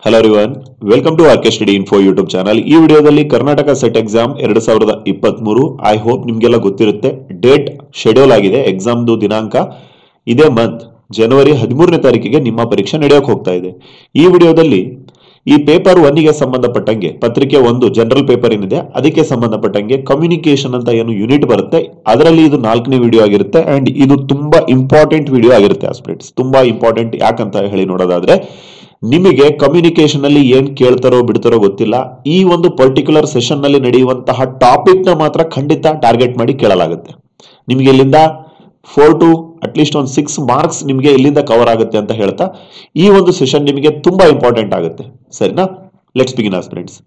Hello everyone, welcome to RK study info YouTube channel. ಈ ವಿಡಿಯೋದಲ್ಲಿ Karnataka set exam 2023 I hope ನಿಮ್ಗೆಲ್ಲ ಗೊತ್ತಿರುತ್ತೆ. Date schedule ಆಗಿದೆ. ಎಕ್ಸಾಮ್ದು ದಿನಾಂಕ ಇದೇ ಮಂತ್ ಜನವರಿ 13ನೇ ತಾರೀಕಿಗೆ ನಿಮ್ಮ ಪರೀಕ್ಷೆ ನಡೆಯೋಕೆ ಹೋಗ್ತಾ ಇದೆ. ಈ ವಿಡಿಯೋದಲ್ಲಿ ಈ ಪೇಪರ್ 1ಗೆ ಸಂಬಂಧಪಟ್ಟಂಗೆ ಪತ್ರಿಕೆ 1 ಜನರಲ್ ಪೇಪರ್ ಏನಿದೆ ಅದಕ್ಕೆ ಸಂಬಂಧಪಟ್ಟಂಗೆ ಕಮ್ಯುನಿಕೇಶನ್ ಅಂತ ಏನು ಯೂನಿಟ್ ಬರುತ್ತೆ ಅದರಲ್ಲಿ ಇದು 4ನೇ ವಿಡಿಯೋ ಆಗಿರುತ್ತೆ. ಅಂಡ್ ಇದು ತುಂಬಾ ಇಂಪಾರ್ಟೆಂಟ್ ವಿಡಿಯೋ ಆಗಿರುತ್ತೆ ಆಸ್ಪಿರೆಂಟ್ಸ್. ತುಂಬಾ ಇಂಪಾರ್ಟೆಂಟ್ ಯಾಕಂತ ಹೇಳಿ ನೋಡೋದಾದ್ರೆ, ನಿಮಗೆ ಕಮ್ಯುನಿಕೇಶನ್ ಅಲ್ಲಿ ಏನ್ ಕೇಳ್ತಾರೋ ಬಿಡ್ತಾರೋ ಗೊತ್ತಿಲ್ಲ. ಈ ಒಂದು ಪರ್ಟಿಕ್ಯುಲರ್ ಸೆಷನ್ ನಲ್ಲಿ ನಡೆಯುವಂತಹ ಟಾಪಿಕ್ ನ ಮಾತ್ರ ಖಂಡಿತ ಟಾರ್ಗೆಟ್ ಮಾಡಿ ಕೇಳಲಾಗುತ್ತೆ. ನಿಮಗೆ ಇಲ್ಲಿಂದ 4 to ಅಟ್ಲೀಸ್ಟ್ ಒಂದು 6 ಮಾರ್ಕ್ಸ್ ನಿಮಗೆ ಇಲ್ಲಿಂದ ಕವರ್ ಆಗುತ್ತೆ ಅಂತ ಹೇಳ್ತಾ ಈ ಒಂದು ಸೆಷನ್ ನಿಮಗೆ ತುಂಬಾ ಇಂಪಾರ್ಟೆಂಟ್ ಆಗುತ್ತೆ. ಸರಿನಾ? Let's begin aspirants.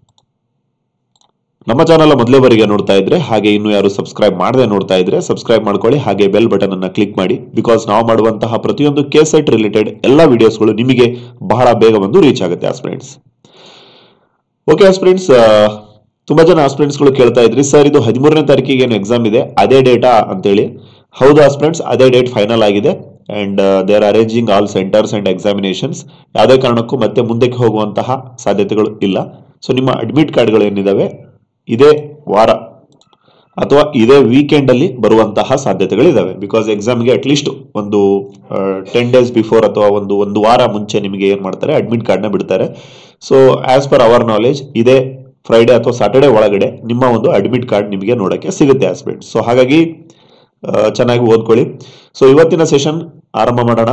ನಮ್ಮ ಚಾನಲ್ ಮೊದಲೇ ಬಾರಿಗೆ ನೋಡ್ತಾ ಇದ್ರೆ, ಹಾಗೆ ಇನ್ನು ಯಾರು ಸಬ್ಸ್ಕ್ರೈಬ್ ಮಾಡದೆ ನೋಡ್ತಾ ಇದ್ರೆ ಸಬ್ಸ್ಕ್ರೈಬ್ ಮಾಡ್ಕೊಳ್ಳಿ, ಹಾಗೆ ಬೆಲ್ ಬಟನ್ ಅನ್ನ ಕ್ಲಿಕ್ ಮಾಡಿ. ಬಿಕಾಸ್ ನಾವು ಮಾಡುವಂತಹ ಪ್ರತಿಯೊಂದು ಕೆಸೆಟ್ ರಿಲೇಟೆಡ್ ಎಲ್ಲ ವಿಡಿಯೋಸ್ಗಳು ನಿಮಗೆ ಬಹಳ ಬೇಗ ಬಂದು ರೀಚ್ ಆಗುತ್ತೆ ಆಸ್ಪಿರೆಂಟ್ಸ್. ಓಕೆ ಆಸ್ಪಿರೆಂಟ್ಸ್, ತುಂಬಾ ಜನ ಆಸ್ಪಿರೆಂಟ್ಸ್ಗಳು ಕೇಳ್ತಾ ಇದ್ರಿ, ಸರ್ ಇದು 13ನೇ ತಾರೀಕಿಗೆ ಏನು ಎಕ್ಸಾಮ್ ಇದೆ ಅದೇ ಡೇಟಾ ಅಂತೇಳಿ. ಹೌದು ಆಸ್ಪಿರೆಂಟ್ಸ್, ಅದೇ ಡೇಟ್ ಫೈನಲ್ ಆಗಿದೆ. And they are arranging all centres and examinations. ಯಾವುದೇ ಕಾರಣಕ್ಕೂ ಮತ್ತೆ ಮುಂದಕ್ಕೆ ಹೋಗುವಂತಹ ಸಾಧ್ಯತೆಗಳು ಇಲ್ಲ. ಸೊ ನಿಮ್ಮ ಅಡ್ಮಿಟ್ ಕಾರ್ಡ್ಗಳು ಏನಿದಾವೆ ಇದೇ ವಾರ ಅಥವಾ ಇದೇ ವೀಕೆಂಡ್ ಅಲ್ಲಿ ಬರುವಂತಹ ಸಾಧ್ಯತೆಗಳಿದಾವೆ. ಬಿಕಾಸ್ ಎಕ್ಸಾಮ್ಗೆ ಅಟ್ಲೀಸ್ಟ್ ಒಂದು 10 ಡೇಸ್ ಬಿಫೋರ್ ಅಥವಾ ಒಂದು ವಾರ ಮುಂಚೆ ನಿಮಗೆ ಏನ್ ಮಾಡ್ತಾರೆ, ಅಡ್ಮಿಟ್ ಕಾರ್ಡ್ ನ ಬಿಡ್ತಾರೆ. So as per our knowledge ಇದೇ ಫ್ರೈಡೆ ಅಥವಾ ಸಾಟರ್ಡೆ ಒಳಗಡೆ ನಿಮ್ಮ ಒಂದು ಅಡ್ಮಿಟ್ ಕಾರ್ಡ್ ನಿಮಗೆ ನೋಡಕ್ಕೆ ಸಿಗುತ್ತೆ ಆಸ್ಪಿರೆಂಟ್ಸ್. ಸೊ ಹಾಗಾಗಿ ಚೆನ್ನಾಗಿ ಓದ್ಕೊಳ್ಳಿ. ಸೊ ಇವತ್ತಿನ ಸೆಷನ್ ಆರಂಭ ಮಾಡೋಣ.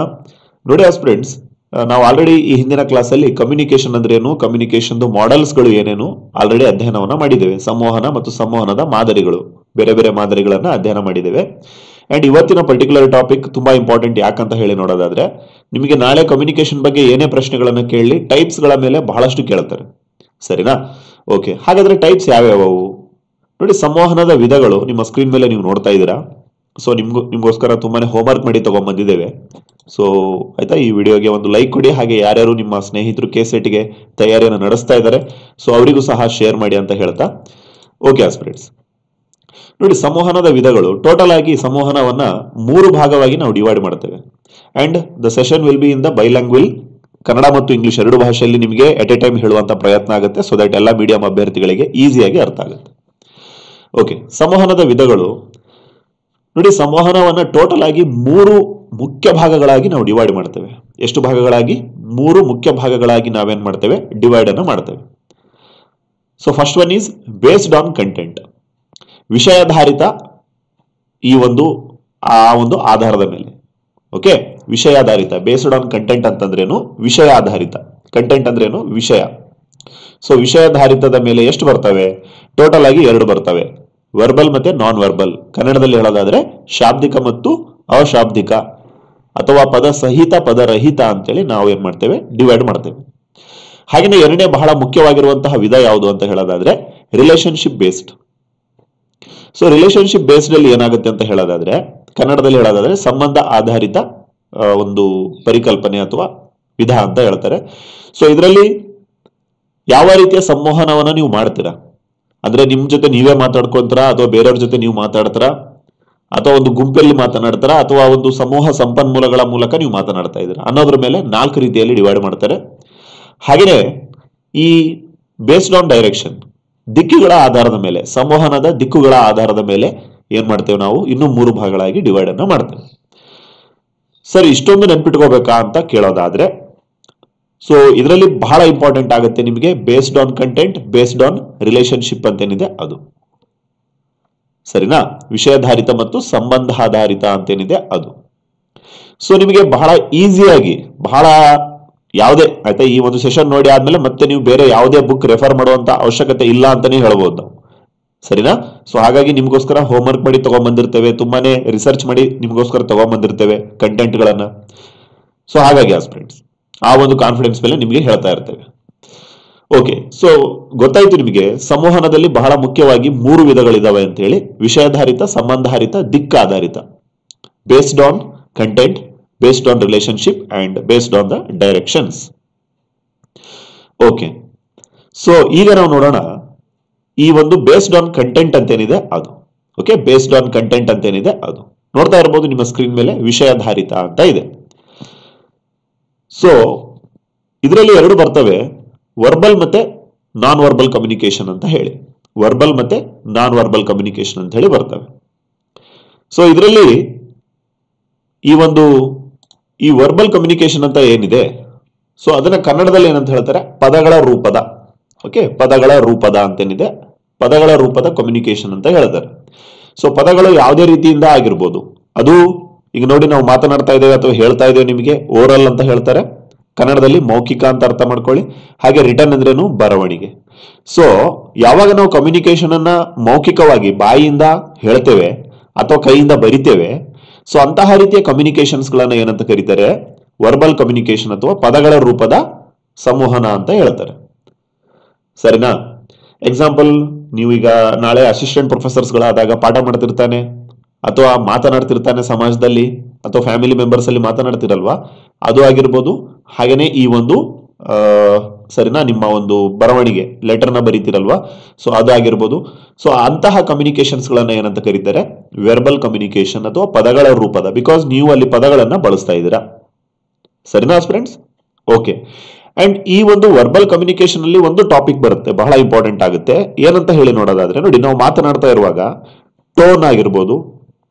ನೋಡಿ ಆಸ್ಪಿರೆಂಟ್ಸ್, ನಾವು ಆಲ್ರೆಡಿ ಈ ಹಿಂದಿನ ಕ್ಲಾಸ್ ಅಲ್ಲಿ ಕಮ್ಯುನಿಕೇಶನ್ ಅಂದ್ರೆ ಏನು, ಕಮ್ಯುನಿಕೇಶನ್ ಮಾಡೆಲ್ಸ್ ಗಳು ಏನೇನು ಆಲ್ರೆಡಿ ಅಧ್ಯಯನವನ್ನ ಮಾಡಿದ್ದೇವೆ. ಸಂವಹನ ಮತ್ತು ಸಂವಹನದ ಮಾದರಿಗಳು, ಬೇರೆ ಬೇರೆ ಮಾದರಿಗಳನ್ನ ಅಧ್ಯಯನ ಮಾಡಿದ್ದೇವೆ. ಅಂಡ್ ಇವತ್ತಿನ ಪರ್ಟಿಕ್ಯುಲರ್ ಟಾಪಿಕ್ ತುಂಬಾ ಇಂಪಾರ್ಟೆಂಟ್. ಯಾಕಂತ ಹೇಳಿ ನೋಡೋದಾದ್ರೆ, ನಿಮಗೆ ನಾಳೆ ಕಮ್ಯುನಿಕೇಶನ್ ಬಗ್ಗೆ ಏನೇ ಪ್ರಶ್ನೆಗಳನ್ನ ಕೇಳಿ ಟೈಪ್ಸ್ ಗಳ ಮೇಲೆ ಬಹಳಷ್ಟು ಕೇಳ್ತಾರೆ. ಸರಿನಾ? ಓಕೆ, ಹಾಗಾದ್ರೆ ಟೈಪ್ಸ್ ಯಾವ್ಯಾವು ನೋಡಿ. ಸಂವಹನದ ವಿಧಗಳು ನಿಮ್ಮ ಸ್ಕ್ರೀನ್ ಮೇಲೆ ನೀವು ನೋಡ್ತಾ ಇದ್ದೀರಾ. ಸೊ ನಿಮ್ಗೋಸ್ಕರ ತುಂಬಾನೇ ಹೋಮ್ವರ್ಕ್ ಮಾಡಿ ತಗೊಂಡ್ಬಂದಿದ್ದೇವೆ. ಸೊ ಆಯ್ತಾ, ಈ ವಿಡಿಯೋಗೆ ಒಂದು ಲೈಕ್ ಕೊಡಿ, ಹಾಗೆ ಯಾರ್ಯಾರು ನಿಮ್ಮ ಸ್ನೇಹಿತರು ಕೆಸೆಟ್ಗೆ ತಯಾರಿಯನ್ನು ನಡೆಸ್ತಾ ಇದ್ದಾರೆ ಸೊ ಅವರಿಗೂ ಸಹ ಶೇರ್ ಮಾಡಿ ಅಂತ ಹೇಳ್ತಾ. ಓಕೆ ಆಸ್ಪಿರೆಂಟ್ಸ್, ನೋಡಿ ಸಂವಹನದ ವಿಧಗಳು. ಟೋಟಲ್ ಆಗಿ ಸಂವಹನವನ್ನ 3 ಭಾಗವಾಗಿ ನಾವು ಡಿವೈಡ್ ಮಾಡ್ತೇವೆ. And the session will be in the bilanguage, Kannada ಮತ್ತು ಇಂಗ್ಲಿಷ್ 2 ಭಾಷೆಯಲ್ಲಿ ನಿಮಗೆ ಎಟ್ ಎ ಟೈಮ್ ಹೇಳುವಂತ ಪ್ರಯತ್ನ ಆಗುತ್ತೆ. ಸೊ ದಟ್ ಎಲ್ಲ ಮೀಡಿಯಂ ಅಭ್ಯರ್ಥಿಗಳಿಗೆ ಈಸಿಯಾಗಿ ಅರ್ಥ ಆಗುತ್ತೆ. ಓಕೆ, ಸಂವಹನದ ವಿಧಗಳು ನೋಡಿ. ಸಂವಹನವನ್ನ ಟೋಟಲ್ ಆಗಿ 3 ಮುಖ್ಯ ಭಾಗಗಳಾಗಿ ನಾವು ಡಿವೈಡ್ ಮಾಡ್ತೇವೆ. ಎಷ್ಟು ಭಾಗಗಳಾಗಿ? 3 ಮುಖ್ಯ ಭಾಗಗಳಾಗಿ ನಾವೇನ್ ಮಾಡ್ತೇವೆ, ಡಿವೈಡ್ ಅನ್ನು ಮಾಡ್ತೇವೆ. So first one is based on content, ವಿಷಯಾಧಾರಿತ. ಈ ಒಂದು ಆಧಾರದ ಮೇಲೆ. ಓಕೆ, ವಿಷಯಾಧಾರಿತ, ಬೇಸ್ಡ್ ಆನ್ ಕಂಟೆಂಟ್ ಅಂತಂದ್ರೇನು, ವಿಷಯ ಆಧಾರಿತ. ಕಂಟೆಂಟ್ ಅಂದ್ರೇನು, ವಿಷಯ. ಸೊ ವಿಷಯಾಧಾರಿತದ ಮೇಲೆ ಎಷ್ಟು ಬರ್ತವೆ? ಟೋಟಲ್ ಆಗಿ 2 ಬರ್ತವೆ, ವರ್ಬಲ್ ಮತ್ತೆ ನಾನ್ ವರ್ಬಲ್. ಕನ್ನಡದಲ್ಲಿ ಹೇಳೋದಾದ್ರೆ ಶಾಬ್ದಿಕ ಮತ್ತು ಅಶಾಬ್ದಿಕ, ಅಥವಾ ಪದ ಸಹಿತ ಪದರಹಿತ ಅಂತೇಳಿ ನಾವು ಏನ್ ಮಾಡ್ತೇವೆ, ಡಿವೈಡ್ ಮಾಡ್ತೇವೆ. ಹಾಗೆಯೇ ಎರಡನೇ ಬಹಳ ಮುಖ್ಯವಾಗಿರುವಂತಹ ವಿಧ ಯಾವುದು ಅಂತ ಹೇಳೋದಾದ್ರೆ relationship based. So relationship based ಅಲ್ಲಿ ಏನಾಗುತ್ತೆ ಅಂತ ಹೇಳೋದಾದ್ರೆ, ಕನ್ನಡದಲ್ಲಿ ಹೇಳೋದಾದ್ರೆ ಸಂಬಂಧ ಆಧಾರಿತ ಒಂದು ಪರಿಕಲ್ಪನೆ ಅಥವಾ ವಿಧ ಅಂತ ಹೇಳ್ತಾರೆ. ಸೊ ಇದರಲ್ಲಿ ಯಾವ ರೀತಿಯ ಸಂವಹನವನ್ನ ನೀವು ಮಾಡ್ತೀರಾ ಅಂದ್ರೆ, ನಿಮ್ ಜೊತೆ ನೀವೇ ಮಾತಾಡ್ಕೊಂತೀರಾ ಅಥವಾ ಬೇರೆಯವ್ರ ಜೊತೆ ನೀವು ಮಾತಾಡ್ತಾರಾ, ಅಥವಾ ಒಂದು ಗುಂಪಲ್ಲಿ ಮಾತನಾಡ್ತಾರ, ಅಥವಾ ಒಂದು ಸಮೂಹ ಸಂಪನ್ಮೂಲಗಳ ಮೂಲಕ ನೀವು ಮಾತನಾಡ್ತಾ ಇದ್ದೀರಾ ಅನ್ನೋದ್ರ ಮೇಲೆ 4 ರೀತಿಯಲ್ಲಿ ಡಿವೈಡ್ ಮಾಡ್ತಾರೆ. ಹಾಗೆಯೇ ಈ ಬೇಸ್ಡ್ ಆನ್ ಡೈರೆಕ್ಷನ್, ದಿಕ್ಕುಗಳ ಆಧಾರದ ಮೇಲೆ, ಸಂವಹನದ ದಿಕ್ಕುಗಳ ಆಧಾರದ ಮೇಲೆ ಏನ್ ಮಾಡ್ತೇವೆ ನಾವು, ಇನ್ನು 3 ಭಾಗಗಳಾಗಿ ಡಿವೈಡ್ ಅನ್ನ ಮಾಡ್ತೇವೆ. ಸರ್ ಇಷ್ಟೊಂದು ನೆನ್ಪಿಟ್ಕೋಬೇಕಾ ಅಂತ ಕೇಳೋದಾದ್ರೆ, ಸೊ ಇದರಲ್ಲಿ ಬಹಳ ಇಂಪಾರ್ಟೆಂಟ್ ಆಗುತ್ತೆ ನಿಮಗೆ based on content, based on relationship ಅಂತೇನಿದೆ ಅದು. ಸರಿನಾ? ವಿಷಯಾಧಾರಿತ ಮತ್ತು ಸಂಬಂಧಾಧಾರಿತ ಅಂತೇನಿದೆ ಅದು. ಸೊ ನಿಮಗೆ ಬಹಳ ಈಸಿಯಾಗಿ, ಬಹಳ ಯಾವುದೇ ಆಯ್ತಾ, ಈ ಒಂದು ಸೆಷನ್ ನೋಡಿ ಆದ್ಮೇಲೆ ಮತ್ತೆ ನೀವು ಬೇರೆ ಯಾವುದೇ ಬುಕ್ ರೆಫರ್ ಮಾಡುವಂತ ಅವಶ್ಯಕತೆ ಇಲ್ಲ ಅಂತಾನೆ ಹೇಳ್ಬೋದು ನಾವು. ಸರಿನಾ? ಸೊ ಹಾಗಾಗಿ ನಿಮ್ಗೋಸ್ಕರ ಹೋಮ್ವರ್ಕ್ ಮಾಡಿ ತಗೊಂಡ್ಬಂದಿರ್ತೇವೆ, ತುಂಬಾನೇ ರಿಸರ್ಚ್ ಮಾಡಿ ನಿಮ್ಗೋಸ್ಕರ ತಗೊಂಡ್ಬಂದಿರ್ತೇವೆ ಕಂಟೆಂಟ್ ಗಳನ್ನ. ಸೊ ಹಾಗಾಗಿ ಆಸ್ಪಿರೆಂಟ್ಸ್ ಆ ಒಂದು ಕಾನ್ಫಿಡೆನ್ಸ್ ಮೇಲೆ ನಿಮಗೆ ಹೇಳ್ತಾ ಇರ್ತೇವೆ. ಓಕೆ, ಸೊ ಗೊತ್ತಾಯ್ತು ನಿಮಗೆ ಸಂವಹನದಲ್ಲಿ ಬಹಳ ಮುಖ್ಯವಾಗಿ 3 ವಿಧಗಳಿದಾವೆ ಅಂತ ಹೇಳಿ. ವಿಷಯಾಧಾರಿತ, ಸಂಬಂಧಾರಿತ, ದಿಕ್ಕಾಧಾರಿತ. Based on content, based on relationship and based on the directions. Okay, so ಈಗ ನಾವು ನೋಡೋಣ ಈ ಒಂದು ಬೇಸ್ಡ್ ಆನ್ ಕಂಟೆಂಟ್ ಅಂತೇನಿದೆ ಅದು. ಓಕೆ, ಬೇಸ್ಡ್ ಆನ್ ಕಂಟೆಂಟ್ ಅಂತೇನಿದೆ ಅದು ನೋಡ್ತಾ ಇರಬಹುದು ನಿಮ್ಮ ಸ್ಕ್ರೀನ್ ಮೇಲೆ. ವಿಷಯಾಧಾರಿತ ಅಂತ ಇದೆ. ಸೊ ಇದರಲ್ಲಿ 2 ಬರ್ತವೆ, ವರ್ಬಲ್ ಮತ್ತೆ ನಾನ್ ವರ್ಬಲ್ ಕಮ್ಯುನಿಕೇಶನ್ ಅಂತ ಹೇಳಿ, ವರ್ಬಲ್ ಮತ್ತೆ ನಾನ್ ವರ್ಬಲ್ ಕಮ್ಯುನಿಕೇಶನ್ ಅಂತ ಹೇಳಿ ಬರ್ತವೆ. ಸೊ ಇದರಲ್ಲಿ ಈ ವರ್ಬಲ್ ಕಮ್ಯುನಿಕೇಶನ್ ಅಂತ ಏನಿದೆ, ಸೊ ಅದನ್ನ ಕನ್ನಡದಲ್ಲಿ ಏನಂತ ಹೇಳ್ತಾರೆ, ಪದಗಳ ರೂಪದ, ಓಕೆ, ಪದಗಳ ರೂಪದ ಅಂತೇನಿದೆ, ಪದಗಳ ರೂಪದ ಕಮ್ಯುನಿಕೇಶನ್ ಅಂತ ಹೇಳ್ತಾರೆ. ಸೊ ಪದಗಳು ಯಾವುದೇ ರೀತಿಯಿಂದ ಆಗಿರ್ಬೋದು, ಅದು ಈಗ ನೋಡಿ ನಾವು ಮಾತನಾಡ್ತಾ ಇದ್ದೇವೆ ಅಥವಾ ಹೇಳ್ತಾ ಇದ್ದೇವೆ, ನಿಮಗೆ ಓರಲ್ ಅಂತ ಹೇಳ್ತಾರೆ, ಕನ್ನಡದಲ್ಲಿ ಮೌಖಿಕ ಅಂತ ಅರ್ಥ ಮಾಡ್ಕೊಳ್ಳಿ. ಹಾಗೆ ರಿಟರ್ನ್ ಅಂದ್ರೇನು, ಬರವಣಿಗೆ. ಸೊ ಯಾವಾಗ ನಾವು ಕಮ್ಯುನಿಕೇಶನ್ ಅನ್ನ ಮೌಖಿಕವಾಗಿ ಬಾಯಿಯಿಂದ ಹೇಳ್ತೇವೆ ಅಥವಾ ಕೈಯಿಂದ ಬರಿತೇವೆ, ಸೊ ಅಂತಹ ರೀತಿಯ ಕಮ್ಯುನಿಕೇಶನ್ಸ್ ಗಳನ್ನ ಏನಂತ ಕರೀತಾರೆ, ವರ್ಬಲ್ ಕಮ್ಯುನಿಕೇಶನ್ ಅಥವಾ ಪದಗಳ ರೂಪದ ಸಂವಹನ ಅಂತ ಹೇಳ್ತಾರೆ. ಸರಿನಾ? ಎಕ್ಸಾಂಪಲ್, ನೀವೀಗ ನಾಳೆ ಅಸಿಸ್ಟೆಂಟ್ ಪ್ರೊಫೆಸರ್ಸ್ ಗಳಾದಾಗ ಪಾಠ ಮಾಡ್ತಿರ್ತಾನೆ ಅಥವಾ ಮಾತನಾಡ್ತಿರ್ತಾನೆ ಸಮಾಜದಲ್ಲಿ ಅಥವಾ ಫ್ಯಾಮಿಲಿ ಮೆಂಬರ್ಸ್ ಅಲ್ಲಿ ಮಾತನಾಡ್ತಿರಲ್ವಾ, ಅದು ಆಗಿರ್ಬೋದು. ಹಾಗೇನೆ ಈ ಸರಿನಾ, ನಿಮ್ಮ ಬರವಣಿಗೆ ಲೆಟರ್ನ ಬರೀತಿರಲ್ವಾ, ಸೊ ಅದು ಆಗಿರ್ಬೋದು. ಸೊ ಅಂತಹ ಕಮ್ಯುನಿಕೇಶನ್ಸ್ ಗಳನ್ನ ಏನಂತ ಕರೀತಾರೆ, ವೆರ್ಬಲ್ ಕಮ್ಯುನಿಕೇಶನ್ ಅಥವಾ ಪದಗಳ ರೂಪದ, ಬಿಕಾಸ್ ನೀವು ಅಲ್ಲಿ ಪದಗಳನ್ನ ಬಳಸ್ತಾ ಇದ್ದೀರಾ. ಸರಿನಾ ಫ್ರೆಂಡ್ಸ್? ಓಕೆ. ಅಂಡ್ ಈ ವರ್ಬಲ್ ಕಮ್ಯುನಿಕೇಶನ್ ಅಲ್ಲಿ ಒಂದು ಟಾಪಿಕ್ ಬರುತ್ತೆ, ಬಹಳ ಇಂಪಾರ್ಟೆಂಟ್ ಆಗುತ್ತೆ. ಏನಂತ ಹೇಳಿ ನೋಡೋದಾದ್ರೆ, ನೋಡಿ, ನಾವು ಮಾತನಾಡ್ತಾ ಇರುವಾಗ ಟೋನ್ ಆಗಿರ್ಬೋದು,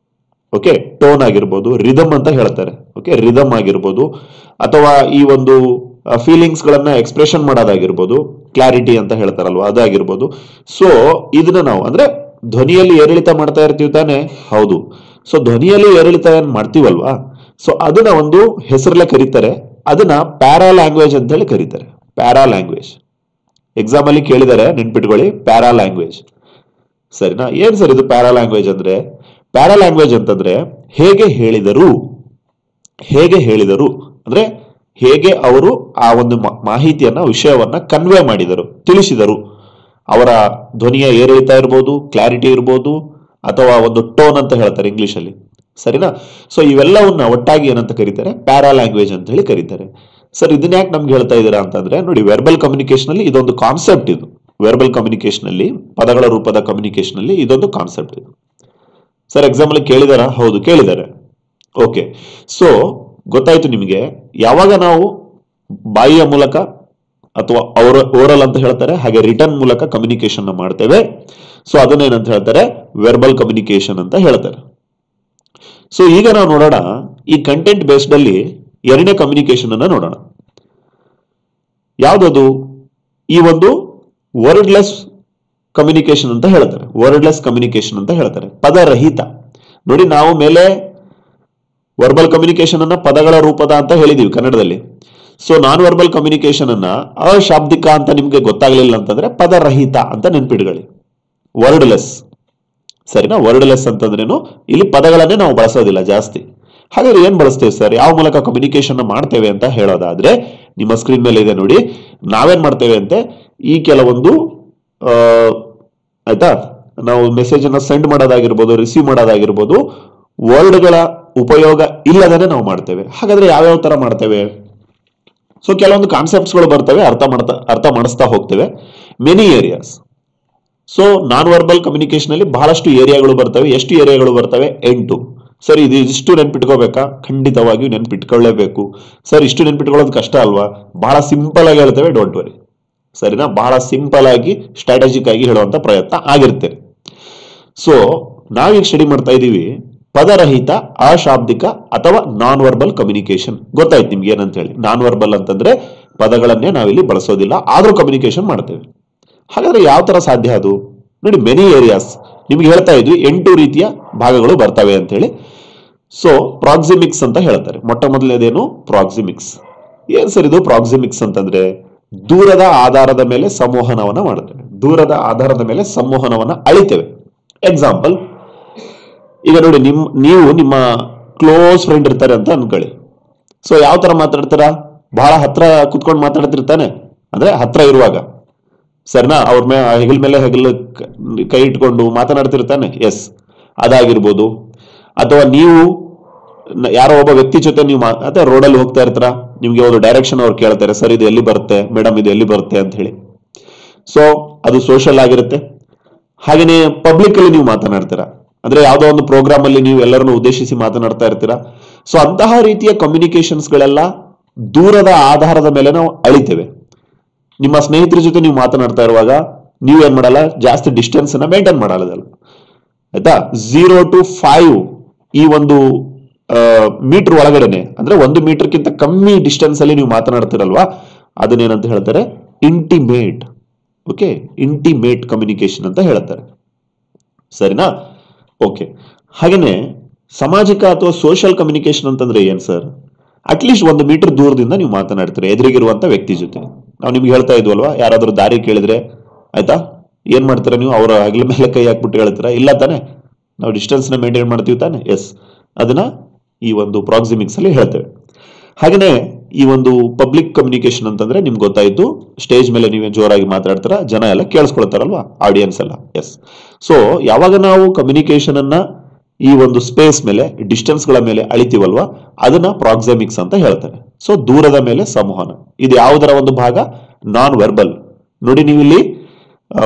ಓಕೆ, ಟೋನ್ ಆಗಿರ್ಬೋದು, ರಿದಮ್ ಅಂತ ಹೇಳ್ತಾರೆ, ಓಕೆ, ರಿದಮ್ ಆಗಿರ್ಬೋದು, ಅಥವಾ ಈ ಫೀಲಿಂಗ್ಸ್ ಗಳನ್ನ ಎಕ್ಸ್ಪ್ರೆಷನ್ ಮಾಡೋದಾಗಿರ್ಬೋದು, ಕ್ಲಾರಿಟಿ ಅಂತ ಹೇಳ್ತಾರಲ್ವಾ, ಅದಾಗಿರ್ಬೋದು. ಸೊ ಇದನ್ನ ನಾವು ಅಂದ್ರೆ ಧ್ವನಿಯಲ್ಲಿ ಏರಿಳಿತ ಮಾಡ್ತಾ ಇರ್ತೀವಿ ತಾನೆ? ಹೌದು. ಸೊ ಧ್ವನಿಯಲ್ಲಿ ಏರಿಳಿತ ಏನ್ ಮಾಡ್ತೀವಲ್ವಾ, ಸೊ ಅದನ್ನ ಹೆಸರಲ್ಲೇ ಕರೀತಾರೆ, ಅದನ್ನ ಪ್ಯಾರಾ ಲ್ಯಾಂಗ್ವೇಜ್ ಅಂತ ಹೇಳಿ ಕರೀತಾರೆ. ಪ್ಯಾರಾ ಲ್ಯಾಂಗ್ವೇಜ್ ಎಕ್ಸಾಮ್ ಅಲ್ಲಿ ಕೇಳಿದರೆ ನೆನ್ಪಿಟ್ಕೊಳ್ಳಿ, ಪ್ಯಾರಾ ಲ್ಯಾಂಗ್ವೇಜ್. ಸರಿನಾ? ಏನ್ ಸರ್ ಇದು ಪ್ಯಾರಾ ಲ್ಯಾಂಗ್ವೇಜ್ ಅಂದ್ರೆ? ಪ್ಯಾರಾ ಲ್ಯಾಂಗ್ವೇಜ್ ಅಂತಂದ್ರೆ ಹೇಗೆ ಹೇಳಿದರು ಅಂದ್ರೆ ಹೇಗೆ ಅವರು ಆ ಮಾಹಿತಿಯನ್ನ, ವಿಷಯವನ್ನ ಕನ್ವೆ ಮಾಡಿದರು, ತಿಳಿಸಿದರು. ಅವರ ಧ್ವನಿಯ ಏರಿಳಿತ ಇರ್ಬೋದು, ಕ್ಲಾರಿಟಿ ಇರ್ಬೋದು, ಅಥವಾ ಟೋನ್ ಅಂತ ಹೇಳ್ತಾರೆ ಇಂಗ್ಲಿಷ್ ಅಲ್ಲಿ. ಸರಿನಾ? ಸೊ ಇವೆಲ್ಲವನ್ನ ಒಟ್ಟಾಗಿ ಏನಂತ ಕರೀತಾರೆ, ಪ್ಯಾರಾ ಲ್ಯಾಂಗ್ವೇಜ್ ಅಂತ ಹೇಳಿ ಕರೀತಾರೆ. ಸರ್ ಇದನ್ನ ಯಾಕೆ ನಮ್ಗೆ ಹೇಳ್ತಾ ಇದ್ದೀರಾ ಅಂತಂದ್ರೆ, ನೋಡಿ, ವೆರ್ಬಲ್ ಕಮ್ಯುನಿಕೇಶನ್ ಅಲ್ಲಿ ಇದೊಂದು ಕಾನ್ಸೆಪ್ಟ್. ಇದು ವೆರ್ಬಲ್ ಕಮ್ಯುನಿಕೇಶನ್ ಅಲ್ಲಿ, ಪದಗಳ ರೂಪದ ಕಮ್ಯುನಿಕೇಶನ್ ಅಲ್ಲಿ ಇದೊಂದು ಕಾನ್ಸೆಪ್ಟ್ ಇದು. ಸರ್ ಎಕ್ಸಾಮ್ ಅಲ್ಲಿ ಕೇಳಿದಾರ? ಹೌದು, ಕೇಳಿದ್ದಾರೆ. ಓಕೆ. ಸೊ ಗೊತ್ತಾಯ್ತು ನಿಮಗೆ. ಯಾವಾಗ ನಾವು ಬಾಯಿಯ ಮೂಲಕ ಅಥವಾ ಓರಲ್ ಅಂತ ಹೇಳ್ತಾರೆ, ಹಾಗೆ ರಿಟರ್ನ್ ಮೂಲಕ ಕಮ್ಯುನಿಕೇಶನ್ ಮಾಡ್ತೇವೆ, ಸೊ ಅದನ್ನ ಏನಂತ ಹೇಳ್ತಾರೆ, ವೆರ್ಬಲ್ ಕಮ್ಯುನಿಕೇಶನ್ ಅಂತ ಹೇಳ್ತಾರೆ. ಸೊ ಈಗ ನಾವು ನೋಡೋಣ, ಈ ಕಂಟೆಂಟ್ ಬೇಸ್ಡ್ ಅಲ್ಲಿ ಎರಡನೇ ಕಮ್ಯುನಿಕೇಶನ್ ಅನ್ನ ನೋಡೋಣ. ಯಾವ್ದದು? ಈ ವರ್ಡ್ಲೆಸ್ ಕಮ್ಯುನಿಕೇಶನ್ ಅಂತ ಹೇಳ್ತಾರೆ. ವರ್ಡ್ಲೆಸ್ ಕಮ್ಯುನಿಕೇಶನ್ ಅಂತ ಹೇಳ್ತಾರೆ, ಪದರಹಿತ. ನೋಡಿ, ನಾವು ಮೇಲೆ ವರ್ಬಲ್ ಕಮ್ಯುನಿಕೇಶನ್ ಅನ್ನ ಪದಗಳ ರೂಪದ ಅಂತ ಹೇಳಿದೀವಿ ಕನ್ನಡದಲ್ಲಿ. ಸೊ ನಾನ್ ವರ್ಬಲ್ ಕಮ್ಯುನಿಕೇಶನ್ ಅನ್ನ ಅಶಾಬ್ದಿಕ ಅಂತ ನಿಮ್ಗೆ ಗೊತ್ತಾಗ್ಲಿಲ್ಲ ಅಂತಂದ್ರೆ ಪದರಹಿತ ಅಂತ ನೆನ್ಪಿಟ್ಕೊಳ್ಳಿ, ವರ್ಡ್ಲೆಸ್. ಸರಿನಾ? ವರ್ಡ್ಲೆಸ್ ಅಂತಂದ್ರೇನು, ಇಲ್ಲಿ ಪದಗಳನ್ನೇ ನಾವು ಬಳಸೋದಿಲ್ಲ ಜಾಸ್ತಿ. ಹಾಗಾದ್ರೆ ಏನ್ ಬಳಸ್ತೇವೆ ಸರ್, ಯಾವ ಮೂಲಕ ಕಮ್ಯುನಿಕೇಶನ್ ಮಾಡ್ತೇವೆ ಅಂತ ಹೇಳೋದಾದ್ರೆ, ನಿಮ್ಮ ಸ್ಕ್ರೀನ್ ಮೇಲೆ ಇದೆ ನೋಡಿ, ನಾವೇನ್ ಮಾಡ್ತೇವೆ ಅಂತೆ, ಈ ಕೆಲವೊಂದು ಆಯ್ತಾ, ನಾವು ಮೆಸೇಜ್ ಅನ್ನ ಸೆಂಡ್ ಮಾಡೋದಾಗಿರ್ಬೋದು, ರಿಸೀವ್ ಮಾಡೋದಾಗಿರ್ಬೋದು, ವರ್ಡ್ಗಳ ಉಪಯೋಗ ಇಲ್ಲದೇನೆ ನಾವು ಮಾಡ್ತೇವೆ. ಹಾಗಾದ್ರೆ ಯಾವ್ಯಾವ ತರ ಮಾಡ್ತೇವೆ? ಸೊ ಕೆಲವೊಂದು ಕಾನ್ಸೆಪ್ಟ್ಸ್ ಗಳು ಬರ್ತವೆ, ಅರ್ಥ ಮಾಡಿಸ್ತಾ ಹೋಗ್ತೇವೆ. Many areas. So non verbal communication ಅಲ್ಲಿ ಬಹಳಷ್ಟು ಏರಿಯಾಗಳು ಬರ್ತವೆ. ಎಷ್ಟು ಏರಿಯಾಗಳು ಬರ್ತವೆ? 8. ಸರ್ ಇಷ್ಟು ನೆನ್ಪಿಟ್ಕೋಬೇಕಾ? ಖಂಡಿತವಾಗಿಯೂ ನೆನ್ಪಿಟ್ಕೊಳ್ಳೇಬೇಕು. ಸರ್ ಇಷ್ಟು ನೆನ್ಪಿಟ್ಕೊಳ್ಳೋದು ಕಷ್ಟ ಅಲ್ವಾ? ಬಹಳ ಸಿಂಪಲ್ ಆಗಿ ಹೇಳ್ತೇವೆ, ಡೋಂಟ್ ವರಿ. ಸರಿನಾ? ಬಹಳ ಸಿಂಪಲ್ ಆಗಿ ಸ್ಟ್ರಾಟಜಿಕ್ ಆಗಿ ಹೇಳುವಂತ ಪ್ರಯತ್ನ ಆಗಿರುತ್ತೆ. ಸೊ ನಾವೀಗ ಸ್ಟಡಿ ಮಾಡ್ತಾ ಇದೀವಿ ಪದರಹಿತ, ಅಶಾಬ್ದಿಕ ಅಥವಾ ನಾನ್ ವರ್ಬಲ್ ಕಮ್ಯುನಿಕೇಶನ್. ಗೊತ್ತಾಯ್ತು ನಿಮ್ಗೆ ಏನಂತ ಹೇಳಿ. ನಾನ್ ವರ್ಬಲ್ ಅಂತಂದ್ರೆ ಪದಗಳನ್ನೇ ನಾವಿಲ್ಲಿ ಬಳಸೋದಿಲ್ಲ, ಆದ್ರೂ ಕಮ್ಯುನಿಕೇಶನ್ ಮಾಡ್ತೇವೆ. ಹಾಗಾದ್ರೆ ಯಾವ ತರ ಸಾಧ್ಯ ಅದು? ನೋಡಿ, ಮೆನಿ ಏರಿಯಾಸ್ ನಿಮ್ಗೆ ಹೇಳ್ತಾ ಇದ್ವಿ, 8 ರೀತಿಯ ಭಾಗಗಳು ಬರ್ತವೆ ಅಂತ ಹೇಳಿ. ಸೊ ಪ್ರಾಕ್ಸಿಮಿಕ್ಸ್ ಅಂತ ಹೇಳ್ತಾರೆ. ಮೊಟ್ಟ ಮೊದಲನೇದೇನು? ಪ್ರಾಕ್ಸಿಮಿಕ್ಸ್. ಏನ್ ಸರ್ ಇದು ಪ್ರಾಕ್ಸಿಮಿಕ್ಸ್ ಅಂತಂದ್ರೆ? ದೂರದ ಆಧಾರದ ಮೇಲೆ ಸಂವಹನವನ್ನ ಮಾಡುತ್ತೇವೆ, ದೂರದ ಆಧಾರದ ಮೇಲೆ ಸಂವಹನವನ್ನ ಅಳಿತೇವೆ. ಎಕ್ಸಾಂಪಲ್, ಈಗ ನೋಡಿ, ನೀವು ನಿಮ್ಮ ಕ್ಲೋಸ್ ಫ್ರೆಂಡ್ ಇರ್ತಾರೆ ಅಂತ ಅನ್ಕೊಳ್ಳಿ. ಸೊ ಯಾವ ತರ ಮಾತಾಡ್ತೀರಾ? ಬಹಳ ಹತ್ರ ಕುತ್ಕೊಂಡು ಮಾತಾಡ್ತಿರ್ತಾನೆ, ಅಂದ್ರೆ ಹತ್ರ ಇರುವಾಗ. ಸರಿನಾ? ಅವ್ರ ಹೆಗಲ್ ಮೇಲೆ ಹೆಗಲು ಕೈ ಇಟ್ಕೊಂಡು ಮಾತನಾಡ್ತಿರ್ತಾನೆ. ಎಸ್, ಅದಾಗಿರ್ಬೋದು. ಅಥವಾ ನೀವು ಯಾರೋ ಒಬ್ಬ ವ್ಯಕ್ತಿ ಜೊತೆ ನೀವು ಅಥವಾ ರೋಡಲ್ಲಿ ಹೋಗ್ತಾ ಇರ್ತಾರ, ನಿಮ್ಗೆ ಒಂದು ಡೈರೆಕ್ಷನ್ ಅವ್ರು ಕೇಳ್ತಾರೆ, ಸರ್ ಇದು ಎಲ್ಲಿ ಬರುತ್ತೆ ಮೇಡಮ್, ಇದು ಎಲ್ಲಿ ಬರುತ್ತೆ ಅಂತ ಹೇಳಿ. ಸೊ ಅದು ಸೋಷಿಯಲ್ ಆಗಿರುತ್ತೆ. ಹಾಗೇನೆ ಪಬ್ಲಿಕ್ ಅಲ್ಲಿ ನೀವು ಮಾತನಾಡ್ತೀರಾ, ಅಂದ್ರೆ ಯಾವ್ದೋ ಒಂದು ಪ್ರೋಗ್ರಾಮ್ ಅಲ್ಲಿ ನೀವು ಎಲ್ಲರನ್ನು ಉದ್ದೇಶಿಸಿ ಮಾತನಾಡ್ತಾ ಇರ್ತೀರಾ. ಸೊ ಅಂತಹ ರೀತಿಯ ಕಮ್ಯುನಿಕೇಶನ್ಸ್ ಗಳೆಲ್ಲ ದೂರದ ಆಧಾರದ ಮೇಲೆ ನಾವು ಅಳಿತೇವೆ. ನಿಮ್ಮ ಸ್ನೇಹಿತರ ಜೊತೆ ನೀವು ಮಾತನಾಡ್ತಾ ಇರುವಾಗ ನೀವು ಏನ್ ಮಾಡಲ್ಲ, ಜಾಸ್ತಿ ಡಿಸ್ಟೆನ್ಸ್ ಅನ್ನ ಮೇಂಟೈನ್ ಮಾಡಲ್ಲ, ಆಯ್ತಾ. 0 to 5 ಈ ಒಂದು ಮೀಟರ್ ಒಳಗಡೆನೆ, ಅಂದ್ರೆ 1 ಮೀಟರ್ಗಿಂತ ಕಮ್ಮಿ ಡಿಸ್ಟೆನ್ಸ್ ಅಲ್ಲಿ ನೀವು ಮಾತನಾಡ್ತಿರಲ್ವಾ, ಅದನ್ನೇನಂತ ಹೇಳ್ತಾರೆ, ಇಂಟಿಮೇಟ್. ಓಕೆ, ಇಂಟಿಮೇಟ್ ಕಮ್ಯುನಿಕೇಶನ್ ಅಂತ ಹೇಳ್ತಾರೆ. ಸರಿನಾ? ಓಕೆ. ಹಾಗೇನೆ ಸಾಮಾಜಿಕ ಅಥವಾ ಸೋಷಿಯಲ್ ಕಮ್ಯುನಿಕೇಶನ್ ಅಂತಂದ್ರೆ ಏನ್ ಸರ್? ಅಟ್ಲೀಸ್ಟ್ 1 ಮೀಟರ್ ದೂರದಿಂದ ನೀವು ಮಾತನಾಡ್ತೀರಿ ಎದುರಿಗಿರುವಂತ ವ್ಯಕ್ತಿ ಜೊತೆ. ನಾವು ನಿಮ್ಗೆ ಹೇಳ್ತಾ ಇದ್ವಲ್ವಾ, ಯಾರಾದ್ರೂ ದಾರಿ ಕೇಳಿದ್ರೆ ಆಯ್ತಾ, ಏನ್ ಮಾಡ್ತೀರಾ ನೀವು? ಅವರ ಹಗಲ ಮೇಲೆ ಕೈ ಹಾಕ್ಬಿಟ್ಟು ಹೇಳ್ತೀರಾ? ಇಲ್ಲ ತಾನೆ, ನಾವು ಡಿಸ್ಟೆನ್ಸ್ ನ ಮೇಂಟೈನ್ ಮಾಡ್ತೀವಿ ತಾನೆ. ಎಸ್, ಅದನ್ನ ಈ ಒಂದು ಪ್ರಾಕ್ಸಿಮಿಕ್ಸ್ ಅಲ್ಲಿ ಹೇಳ್ತೇವೆ. ಹಾಗೇನೆ ಈ ಒಂದು ಪಬ್ಲಿಕ್ ಕಮ್ಯುನಿಕೇಶನ್ ಅಂತಂದ್ರೆ ನಿಮ್ಗೆ ಗೊತ್ತಾಯ್ತು, ಸ್ಟೇಜ್ ಮೇಲೆ ನೀವೇ ಜೋರಾಗಿ ಮಾತಾಡ್ತೀರಾ, ಜನ ಎಲ್ಲ ಕೇಳಿಸ್ಕೊಳ್ತಾರಲ್ವಾ, ಆಡಿಯನ್ಸ್ ಎಲ್ಲ. ಎಸ್. ಸೊ ಯಾವಾಗ ನಾವು ಕಮ್ಯುನಿಕೇಶನ್ ಅನ್ನ ಈ ಒಂದು ಸ್ಪೇಸ್ ಮೇಲೆ, ಡಿಸ್ಟೆನ್ಸ್ ಗಳ ಮೇಲೆ ಅಳಿತೀವಲ್ವಾ, ಅದನ್ನ ಪ್ರಾಕ್ಸಿಮಿಕ್ಸ್ ಅಂತ ಹೇಳ್ತಾರೆ. ಸೊ ದೂರದ ಮೇಲೆ ಸಂವಹನ, ಇದು ಯಾವುದರ ಒಂದು ಭಾಗ? ನಾನ್ ವೆರ್ಬಲ್. ನೋಡಿ, ನೀವು ಇಲ್ಲಿ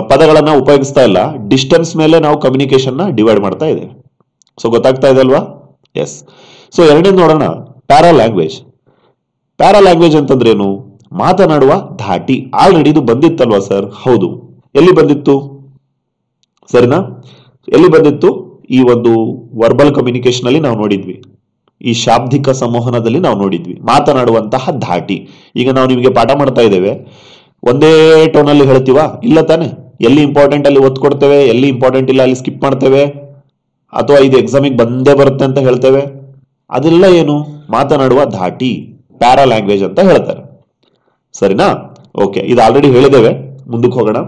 ಪದಗಳನ್ನ ಉಪಯೋಗಿಸ್ತಾ ಇಲ್ಲ, ಡಿಸ್ಟೆನ್ಸ್ ಮೇಲೆ ನಾವು ಕಮ್ಯುನಿಕೇಶನ್ ನ ಡಿವೈಡ್ ಮಾಡ್ತಾ ಇದ್ದೇವೆ. ಸೊ ಗೊತ್ತಾಗ್ತಾ ಇದೆ ಅಲ್ವಾ? ಎಸ್. ಸೊ ಎರಡನೇ ನೋಡೋಣ, ಪ್ಯಾರಾ ಲ್ಯಾಂಗ್ವೇಜ್. ಪ್ಯಾರಾ ಲ್ಯಾಂಗ್ವೇಜ್ ಅಂತಂದ್ರೆ ಏನು? ಮಾತನಾಡುವ ಧಾಟಿ. ಆಲ್ರೆಡಿ ಇದು ಬಂದಿತ್ತಲ್ವಾ ಸರ್? ಹೌದು. ಎಲ್ಲಿ ಬಂದಿತ್ತು? ಸರಿನಾ? ಎಲ್ಲಿ ಬಂದಿತ್ತು? ಈ ಒಂದು ವರ್ಬಲ್ ಕಮ್ಯುನಿಕೇಶನ್ ಅಲ್ಲಿ ನಾವು ನೋಡಿದ್ವಿ, ಈ ಶಾಬ್ದಿಕ ಸಂವಹನದಲ್ಲಿ ನಾವು ನೋಡಿದ್ವಿ ಮಾತನಾಡುವಂತಹ ಧಾಟಿ. ಈಗ ನಾವು ನಿಮಗೆ ಪಾಠ ಮಾಡ್ತಾ ಇದ್ದೇವೆ, ಒಂದೇ ಟೋನ್ ಅಲ್ಲಿ ಹೇಳ್ತೀವಾ? ಇಲ್ಲ ತಾನೆ. ಎಲ್ಲಿ ಇಂಪಾರ್ಟೆಂಟ್ ಅಲ್ಲಿ ಒತ್ತು ಕೊಡ್ತೇವೆ, ಎಲ್ಲಿ ಇಂಪಾರ್ಟೆಂಟ್ ಇಲ್ಲ ಅಲ್ಲಿ ಸ್ಕಿಪ್ ಮಾಡ್ತೇವೆ, ಅಥವಾ ಇದು ಎಕ್ಸಾಮಿಗೆ ಬಂದೇ ಬರುತ್ತೆ ಅಂತ ಹೇಳ್ತೇವೆ. ಅದೆಲ್ಲ ಏನು? ಮಾತನಾಡುವ ಧಾಟಿ, ಪ್ಯಾರಾ ಲ್ಯಾಂಗ್ವೇಜ್ ಅಂತ ಹೇಳ್ತಾರೆ. ಸರಿನಾ? ಓಕೆ, ಇದು ಆಲ್ರೆಡಿ ಹೇಳಿದ್ದೇವೆ, ಮುಂದಕ್ಕೆ ಹೋಗೋಣ.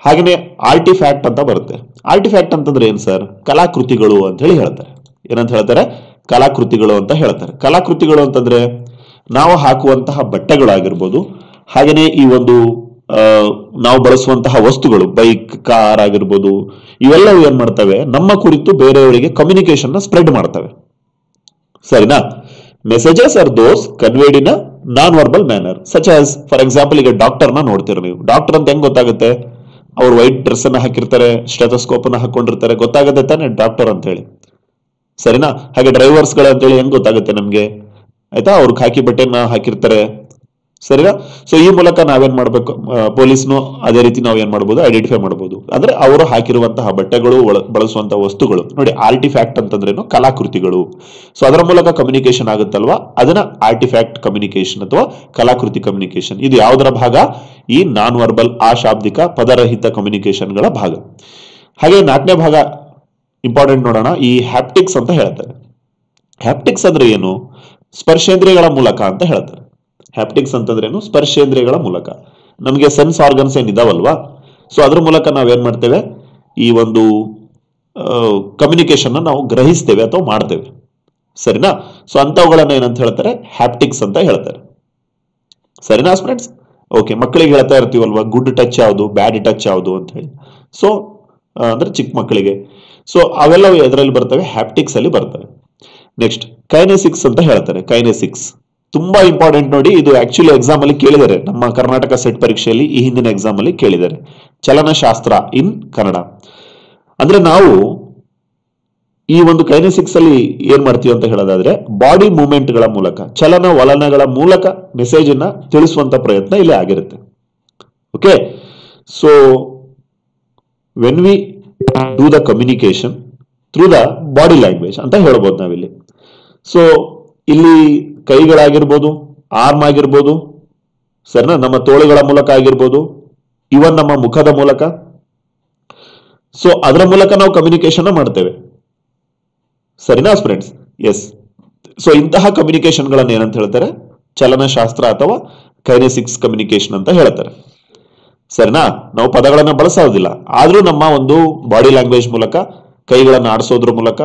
ಹಾಗೇನೆ ಆರ್ಟಿಫ್ಯಾಕ್ಟ್ ಅಂತ ಬರುತ್ತೆ. ಆರ್ಟಿಫ್ಯಾಕ್ಟ್ ಅಂತಂದ್ರೆ ಏನ್ ಸರ್? ಕಲಾಕೃತಿಗಳು ಅಂತ ಹೇಳಿ ಹೇಳ್ತಾರೆ. ಏನಂತ ಹೇಳ್ತಾರೆ? ಕಲಾಕೃತಿಗಳು ಅಂತ ಹೇಳ್ತಾರೆ. ಕಲಾಕೃತಿಗಳು ಅಂತಂದ್ರೆ ನಾವು ಹಾಕುವಂತಹ ಬಟ್ಟೆಗಳಾಗಿರ್ಬೋದು, ಹಾಗೇನೆ ಈ ಒಂದು ನಾವು ಬಳಸುವಂತಹ ವಸ್ತುಗಳು, ಬೈಕ್, ಕಾರ್ ಆಗಿರ್ಬೋದು, ಇವೆಲ್ಲವೂ ಏನ್ ಮಾಡ್ತವೆ? ನಮ್ಮ ಕುರಿತು ಬೇರೆಯವರಿಗೆ ಕಮ್ಯುನಿಕೇಶನ್ ನ ಸ್ಪ್ರೆಡ್ ಮಾಡ್ತವೆ. ಸರಿನಾ? Messages are those conveyed in a non verbal manner, such as for example, ಈಗ ಡಾಕ್ಟರ್ ನ ನೋಡ್ತೀರ ನೀವು. ಡಾಕ್ಟರ್ ಅಂತ ಹೆಂಗ್ ಗೊತ್ತಾಗುತ್ತೆ? ಅವ್ರು ವೈಟ್ ಡ್ರೆಸ್ ಅನ್ನ ಹಾಕಿರ್ತಾರೆ, ಸ್ಟೆಥೋಸ್ಕೋಪ್ ಅನ್ನ ಹಾಕೊಂಡಿರ್ತಾರೆ, ಗೊತ್ತಾಗುತ್ತೆ ತಾನೆ ಡಾಕ್ಟರ್ ಅಂತ ಹೇಳಿ. ಸರಿನಾ? ಹಾಗೆ ಡ್ರೈವರ್ಸ್ ಗಳು ಅಂತ ಹೇಳಿ ಹೆಂಗ್ ಗೊತ್ತಾಗುತ್ತೆ ನಮ್ಗೆ? ಆಯ್ತಾ, ಅವ್ರು ಖಾಕಿ ಬಟ್ಟೆನ ಹಾಕಿರ್ತಾರೆ. ಸರಿನಾ? ಸೊ ಈ ಮೂಲಕ ನಾವೇನ್ ಮಾಡ್ಬೇಕು? ಪೊಲೀಸ್ನು ಅದೇ ರೀತಿ ನಾವು ಏನ್ ಮಾಡ್ಬೋದು? ಐಡೆಂಟಿಫೈ ಮಾಡಬಹುದು. ಅಂದ್ರೆ ಅವರು ಹಾಕಿರುವಂತಹ ಬಟ್ಟೆಗಳು, ಬಳಸುವಂತಹ ವಸ್ತುಗಳು. ನೋಡಿ, ಆರ್ಟಿಫ್ಯಾಕ್ಟ್ ಅಂತಂದ್ರೇನು? ಕಲಾಕೃತಿಗಳು. ಸೊ ಅದರ ಮೂಲಕ ಕಮ್ಯುನಿಕೇಶನ್ ಆಗುತ್ತಲ್ವಾ, ಅದನ್ನ ಆರ್ಟಿಫ್ಯಾಕ್ಟ್ ಕಮ್ಯುನಿಕೇಶನ್ ಅಥವಾ ಕಲಾಕೃತಿ ಕಮ್ಯುನಿಕೇಶನ್. ಇದು ಯಾವುದರ ಭಾಗ? ಈ ನಾನ್ ವರ್ಬಲ್, ಅಶಾಬ್ದಿಕ, ಪದರಹಿತ ಕಮ್ಯುನಿಕೇಶನ್ ಗಳ ಭಾಗ. ಹಾಗೆ 4ನೇ ಭಾಗ ಇಂಪಾರ್ಟೆಂಟ್ ನೋಡೋಣ, ಈ ಹ್ಯಾಪ್ಟಿಕ್ಸ್ ಅಂತ ಹೇಳ್ತಾರೆ. ಹ್ಯಾಪ್ಟಿಕ್ಸ್ ಅಂದ್ರೆ ಏನು? ಸ್ಪರ್ಶೇಂದ್ರಿಯಗಳ ಮೂಲಕ ಅಂತ ಹೇಳ್ತಾರೆ. ಹ್ಯಾಪ್ಟಿಕ್ಸ್ ಅಂತಂದ್ರೇನು? ಸ್ಪರ್ಶೇಂದ್ರಿಯಗಳ ಮೂಲಕ. ನಮಗೆ ಸೆನ್ಸ್ ಆರ್ಗನ್ಸ್ ಏನಿದಾವಲ್ವಾ, ಸೊ ಅದ್ರ ಮೂಲಕ ನಾವೇನ್ ಮಾಡ್ತೇವೆ? ಈ ಒಂದು ಕಮ್ಯುನಿಕೇಶನ್ ನಾವು ಗ್ರಹಿಸ್ತೇವೆ ಅಥವಾ ಮಾಡ್ತೇವೆ. ಸರಿನಾ? ಸೊ ಅಂತವುಗಳನ್ನ ಏನಂತ ಹೇಳ್ತಾರೆ? ಹ್ಯಾಪ್ಟಿಕ್ಸ್ ಅಂತ ಹೇಳ್ತಾರೆ. ಸರಿನಾ ಫ್ರೆಂಡ್ಸ್? ಓಕೆ, ಮಕ್ಕಳಿಗೆ ಹೇಳ್ತಾ ಇರ್ತೀವಲ್ವಾ, ಗುಡ್ ಟಚ್ ಯಾವುದು, ಬ್ಯಾಡ್ ಟಚ್ ಯಾವುದು ಅಂತ ಹೇಳಿ. ಸೊ ಅಂದ್ರೆ ಚಿಕ್ಕ ಮಕ್ಕಳಿಗೆ. ಸೊ ಅವೆಲ್ಲವೂ ಎದರಲ್ಲಿ ಬರ್ತವೆ? ಹ್ಯಾಪ್ಟಿಕ್ಸ್ ಅಲ್ಲಿ ಬರ್ತವೆ. ನೆಕ್ಸ್ಟ್ ಕೈನೆಸಿಕ್ಸ್ ಅಂತ ಹೇಳ್ತಾರೆ. ಕೈನೆಸಿಕ್ಸ್ ತುಂಬಾ ಇಂಪಾರ್ಟೆಂಟ್ ನೋಡಿ, ಇದು ಆಕ್ಚುಲಿ ಎಕ್ಸಾಮ್ ಅಲ್ಲಿ ಕೇಳಿದ್ದಾರೆ, ನಮ್ಮ ಕರ್ನಾಟಕ ಸೆಟ್ ಪರೀಕ್ಷೆಯಲ್ಲಿ ಈ ಹಿಂದಿನ ಎಕ್ಸಾಮ್ ಅಲ್ಲಿ ಕೇಳಿದ್ದಾರೆ. ಚಲನಶಾಸ್ತ್ರ ಇನ್ ಕನ್ನಡ. ಅಂದ್ರೆ ನಾವು ಈ ಒಂದು ಕೈನೆಸಿಕ್ಸ್ ಅಲ್ಲಿ ಏನ್ ಮಾಡ್ತೀವಿ ಅಂತ ಹೇಳೋದಾದ್ರೆ, ಬಾಡಿ ಮೂವ್ಮೆಂಟ್ ಗಳ ಮೂಲಕ, ಚಲನ ವಲನಗಳ ಮೂಲಕ ಮೆಸೇಜ್ ಅನ್ನ ತಿಳಿಸುವಂತ ಪ್ರಯತ್ನ ಇಲ್ಲಿ ಆಗಿರುತ್ತೆ. Okay, so when we do the communication through the body language ಅಂತ ಹೇಳ್ಬೋದು ನಾವಿಲ್ಲಿ. ಸೊ ಇಲ್ಲಿ ಕೈಗಳಾಗಿರ್ಬೋದು, ಆರ್ಮ್ ಆಗಿರ್ಬೋದು, ಸರಿನಾ, ನಮ್ಮ ತೋಳುಗಳ ಮೂಲಕ ಆಗಿರ್ಬೋದು, ಇವನ್ ನಮ್ಮ ಮುಖದ ಮೂಲಕ. ಸೊ ಅದರ ಮೂಲಕ ನಾವು ಕಮ್ಯುನಿಕೇಶನ್ ಮಾಡ್ತೇವೆ. ಸರಿನಾ ಫ್ರೆಂಡ್ಸ್? ಎಸ್. ಸೊ ಇಂತಹ ಕಮ್ಯುನಿಕೇಶನ್ ಗಳನ್ನ ಏನಂತ ಹೇಳ್ತಾರೆ? ಚಲನಶಾಸ್ತ್ರ ಅಥವಾ ಕೈನೆಸಿಕ್ಸ್ ಕಮ್ಯುನಿಕೇಶನ್ ಅಂತ ಹೇಳ್ತಾರೆ. ಸರಿನಾ? ನಾವು ಪದಗಳನ್ನ ಬಳಸೋದಿಲ್ಲ, ಆದ್ರೂ ನಮ್ಮ ಒಂದು ಬಾಡಿ ಲ್ಯಾಂಗ್ವೇಜ್ ಮೂಲಕ, ಕೈಗಳನ್ನ ಆಡಿಸೋದ್ರ ಮೂಲಕ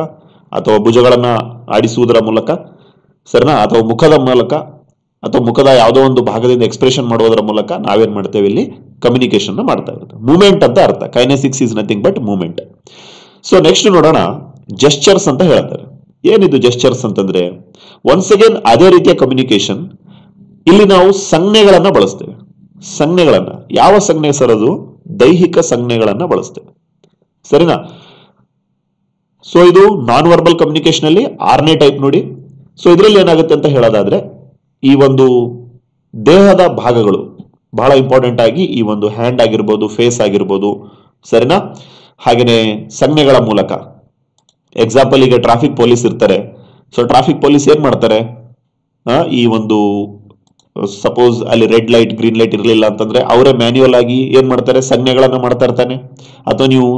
ಅಥವಾ ಭುಜಗಳನ್ನ ಆಡಿಸುವುದರ ಮೂಲಕ, ಸರಿನಾ, ಅಥವಾ ಮುಖದ ಮೂಲಕ ಅಥವಾ ಮುಖದ ಯಾವುದೋ ಒಂದು ಭಾಗದಿಂದ ಎಕ್ಸ್ಪ್ರೆಷನ್ ಮಾಡೋದ್ರ ಮೂಲಕ ನಾವೇನ್ ಮಾಡ್ತೇವೆ? ಇಲ್ಲಿ ಕಮ್ಯುನಿಕೇಶನ್ ಮಾಡ್ತಾ ಇರುತ್ತೆ. ಮೂವ್ಮೆಂಟ್ ಅಂತ ಅರ್ಥ. Kinesics is nothing but movement. So next ನೋಡೋಣ, ಜೆಸ್ಚರ್ಸ್ ಅಂತ ಹೇಳ್ತಾರೆ. ಏನಿದು ಜೆಸ್ಚರ್ಸ್ ಅಂತಂದ್ರೆ, ಒನ್ಸ್ ಅಗೇನ್ ಅದೇ ರೀತಿಯ ಕಮ್ಯುನಿಕೇಶನ್. ಇಲ್ಲಿ ನಾವು ಸಂಜ್ಞೆಗಳನ್ನ ಬಳಸ್ತೇವೆ. ಸಂಜ್ಞೆಗಳನ್ನ, ಯಾವ ಸಂಜ್ಞೆ ಸರ್? ಅದು ದೈಹಿಕ ಸಂಜ್ಞೆಗಳನ್ನ ಬಳಸ್ತೇವೆ. ಸರಿನಾ? ಸೊ ಇದು ನಾನ್ ವರ್ಬಲ್ ಕಮ್ಯುನಿಕೇಶನ್ ಅಲ್ಲಿ 6ನೇ ಟೈಪ್ ನೋಡಿ. ಸೊ ಇದರಲ್ಲಿ ಏನಾಗುತ್ತೆ ಅಂತ ಹೇಳೋದಾದ್ರೆ, ಈ ಒಂದು ದೇಹದ ಭಾಗಗಳು, ಬಹಳ ಇಂಪಾರ್ಟೆಂಟ್ ಆಗಿ ಈ ಒಂದು ಹ್ಯಾಂಡ್ ಆಗಿರ್ಬೋದು, ಫೇಸ್ ಆಗಿರ್ಬೋದು, ಸರಿನಾ? ಹಾಗೇನೆ ಸಂಜ್ಞೆಗಳ ಮೂಲಕ. ಎಕ್ಸಾಂಪಲ್, ಈಗ ಟ್ರಾಫಿಕ್ ಪೊಲೀಸ್ ಇರ್ತಾರೆ. ಸೊ ಟ್ರಾಫಿಕ್ ಪೊಲೀಸ್ ಏನ್ ಮಾಡ್ತಾರೆ, ಈ ಒಂದು ಸಪೋಸ್ ಅಲ್ಲಿ ರೆಡ್ ಲೈಟ್ ಗ್ರೀನ್ ಲೈಟ್ ಇರಲಿಲ್ಲ ಅಂತಂದ್ರೆ ಅವರೇ ಮ್ಯಾನ್ಯುಯಲ್ ಆಗಿ ಏನ್ ಮಾಡ್ತಾರೆ, ಸಂಜ್ಞೆಗಳನ್ನ ಮಾಡ್ತಾ ಇರ್ತಾನೆ. ಅಥವಾ ನೀವು